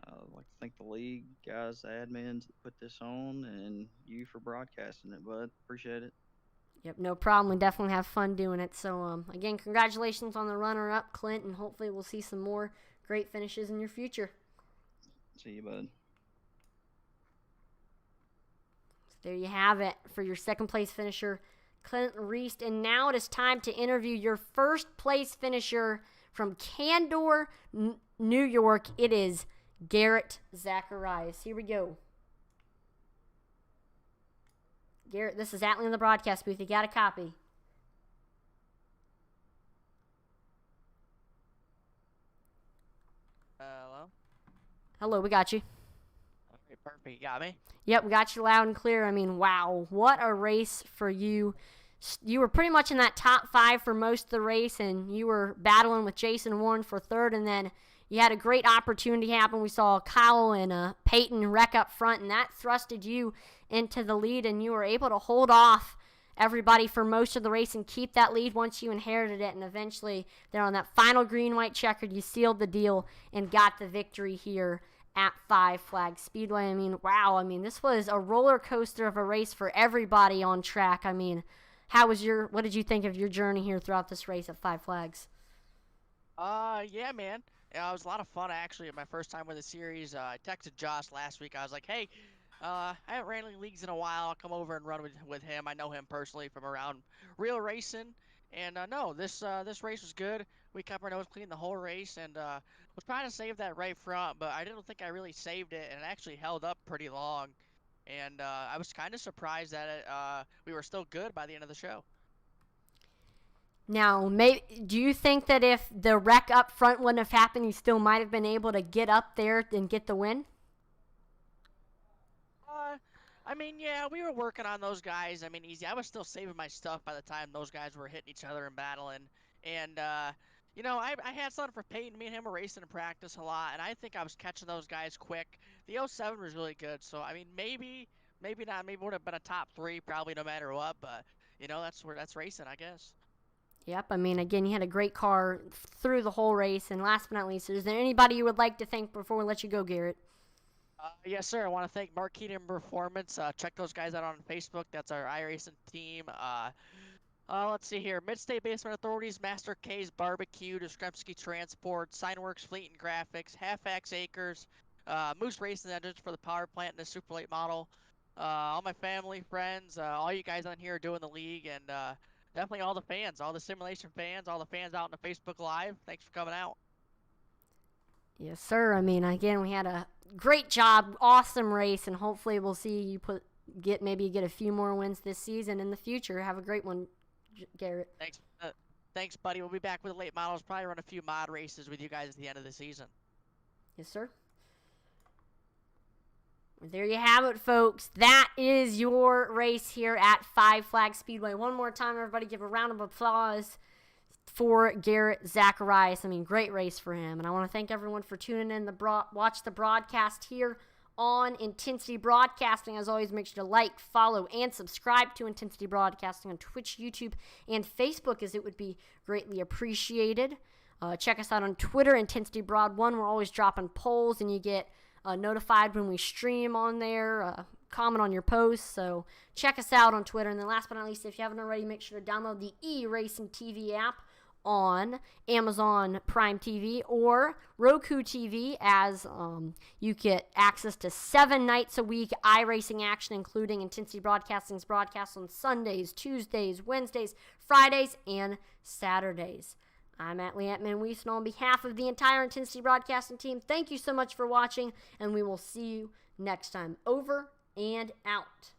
Speaker 3: I'd like to thank the league guys, the admins that put this on, and you for broadcasting it, bud. Appreciate it.
Speaker 1: Yep, no problem. We definitely have fun doing it. So, again, congratulations on the runner-up, Clint, and hopefully we'll see some more great finishes in your future.
Speaker 3: See you, bud.
Speaker 1: So there you have it for your second-place finisher, Clint Reese. And now it is time to interview your first-place finisher from Candor, New York. It is Garrett Zacharias. Here we go. Garrett, this is Atlee in the broadcast booth. You got a copy.
Speaker 4: Hello?
Speaker 1: Hello, we got you.
Speaker 4: Okay, perfect. You got me?
Speaker 1: Yep, we got you loud and clear. I mean, wow, what a race for you. You were pretty much in that top 5 for most of the race, and you were battling with Jason Warren for third, and then you had a great opportunity happen. We saw Kyle and Peyton wreck up front, and that thrusted you into the lead, and you were able to hold off everybody for most of the race and keep that lead once you inherited it. And eventually, there on that final green-white checkered, you sealed the deal and got the victory here at Five Flags Speedway. I mean, wow. I mean, this was a roller coaster of a race for everybody on track. I mean, what did you think of your journey here throughout this race at Five Flags?
Speaker 4: Yeah, man. Yeah, it was a lot of fun, actually, my first time with the series. I texted Josh last week. I was like, hey, I haven't ran any leagues in a while. I'll come over and run with him. I know him personally from around real racing. And, no, this race was good. We kept our nose clean the whole race, and was trying to save that right front, but I didn't think I really saved it, and it actually held up pretty long. And I was kind of surprised that we were still good by the end of the show.
Speaker 1: Now, do you think that if the wreck up front wouldn't have happened, you still might have been able to get up there and get the win?
Speaker 4: I mean, yeah, we were working on those guys. I mean, easy. I was still saving my stuff by the time those guys were hitting each other and battling. And, you know, I had something for Peyton. Me and him were racing in practice a lot, and I think I was catching those guys quick. The 07 was really good, so, I mean, maybe not. Maybe would have been a top 3 probably no matter what, but, you know, that's racing, I guess.
Speaker 1: Yep, I mean, again, you had a great car through the whole race. And last but not least, is there anybody you would like to thank before we let you go, Garrett?
Speaker 4: Yes, sir. I want to thank Mark Keaton Performance. Check those guys out on Facebook. That's our iRacing team. Let's see here. Mid-State Basement Authorities, Master K's Barbecue, Diskremski Transport, Signworks Fleet and Graphics, Half-Axe Acres, Moose Racing Engines for the power plant and the Super Late model. All my family, friends, all you guys on here are doing the league, and definitely all the fans, all the simulation fans, all the fans out in the Facebook Live. Thanks for coming out.
Speaker 1: Yes, sir. I mean, again, we had a great job, awesome race, and hopefully we'll see you get a few more wins this season in the future. Have a great one, Garrett.
Speaker 4: Thanks, buddy. We'll be back with the late models. Probably run a few mod races with you guys at the end of the season.
Speaker 1: Yes, sir. There you have it, folks. That is your race here at Five Flags Speedway. One more time, everybody, give a round of applause for Garrett Zacharias. I mean, great race for him. And I want to thank everyone for tuning in watch the broadcast here on Intensity Broadcasting. As always, make sure to like, follow, and subscribe to Intensity Broadcasting on Twitch, YouTube, and Facebook, as it would be greatly appreciated. Check us out on Twitter, Intensity Broad 1. We're always dropping polls, and you get notified when we stream on there. Comment on your posts. So check us out on Twitter. And then last but not least, if you haven't already, make sure to download the eRacing TV app on Amazon Prime TV or Roku TV, as you get access to 7 nights a week iRacing action, including Intensity Broadcasting's broadcasts on Sundays, Tuesdays, Wednesdays, Fridays, and Saturdays. I'm Atlee Atman-Weese, and on behalf of the entire Intensity Broadcasting team, thank you so much for watching, and we will see you next time. Over and out.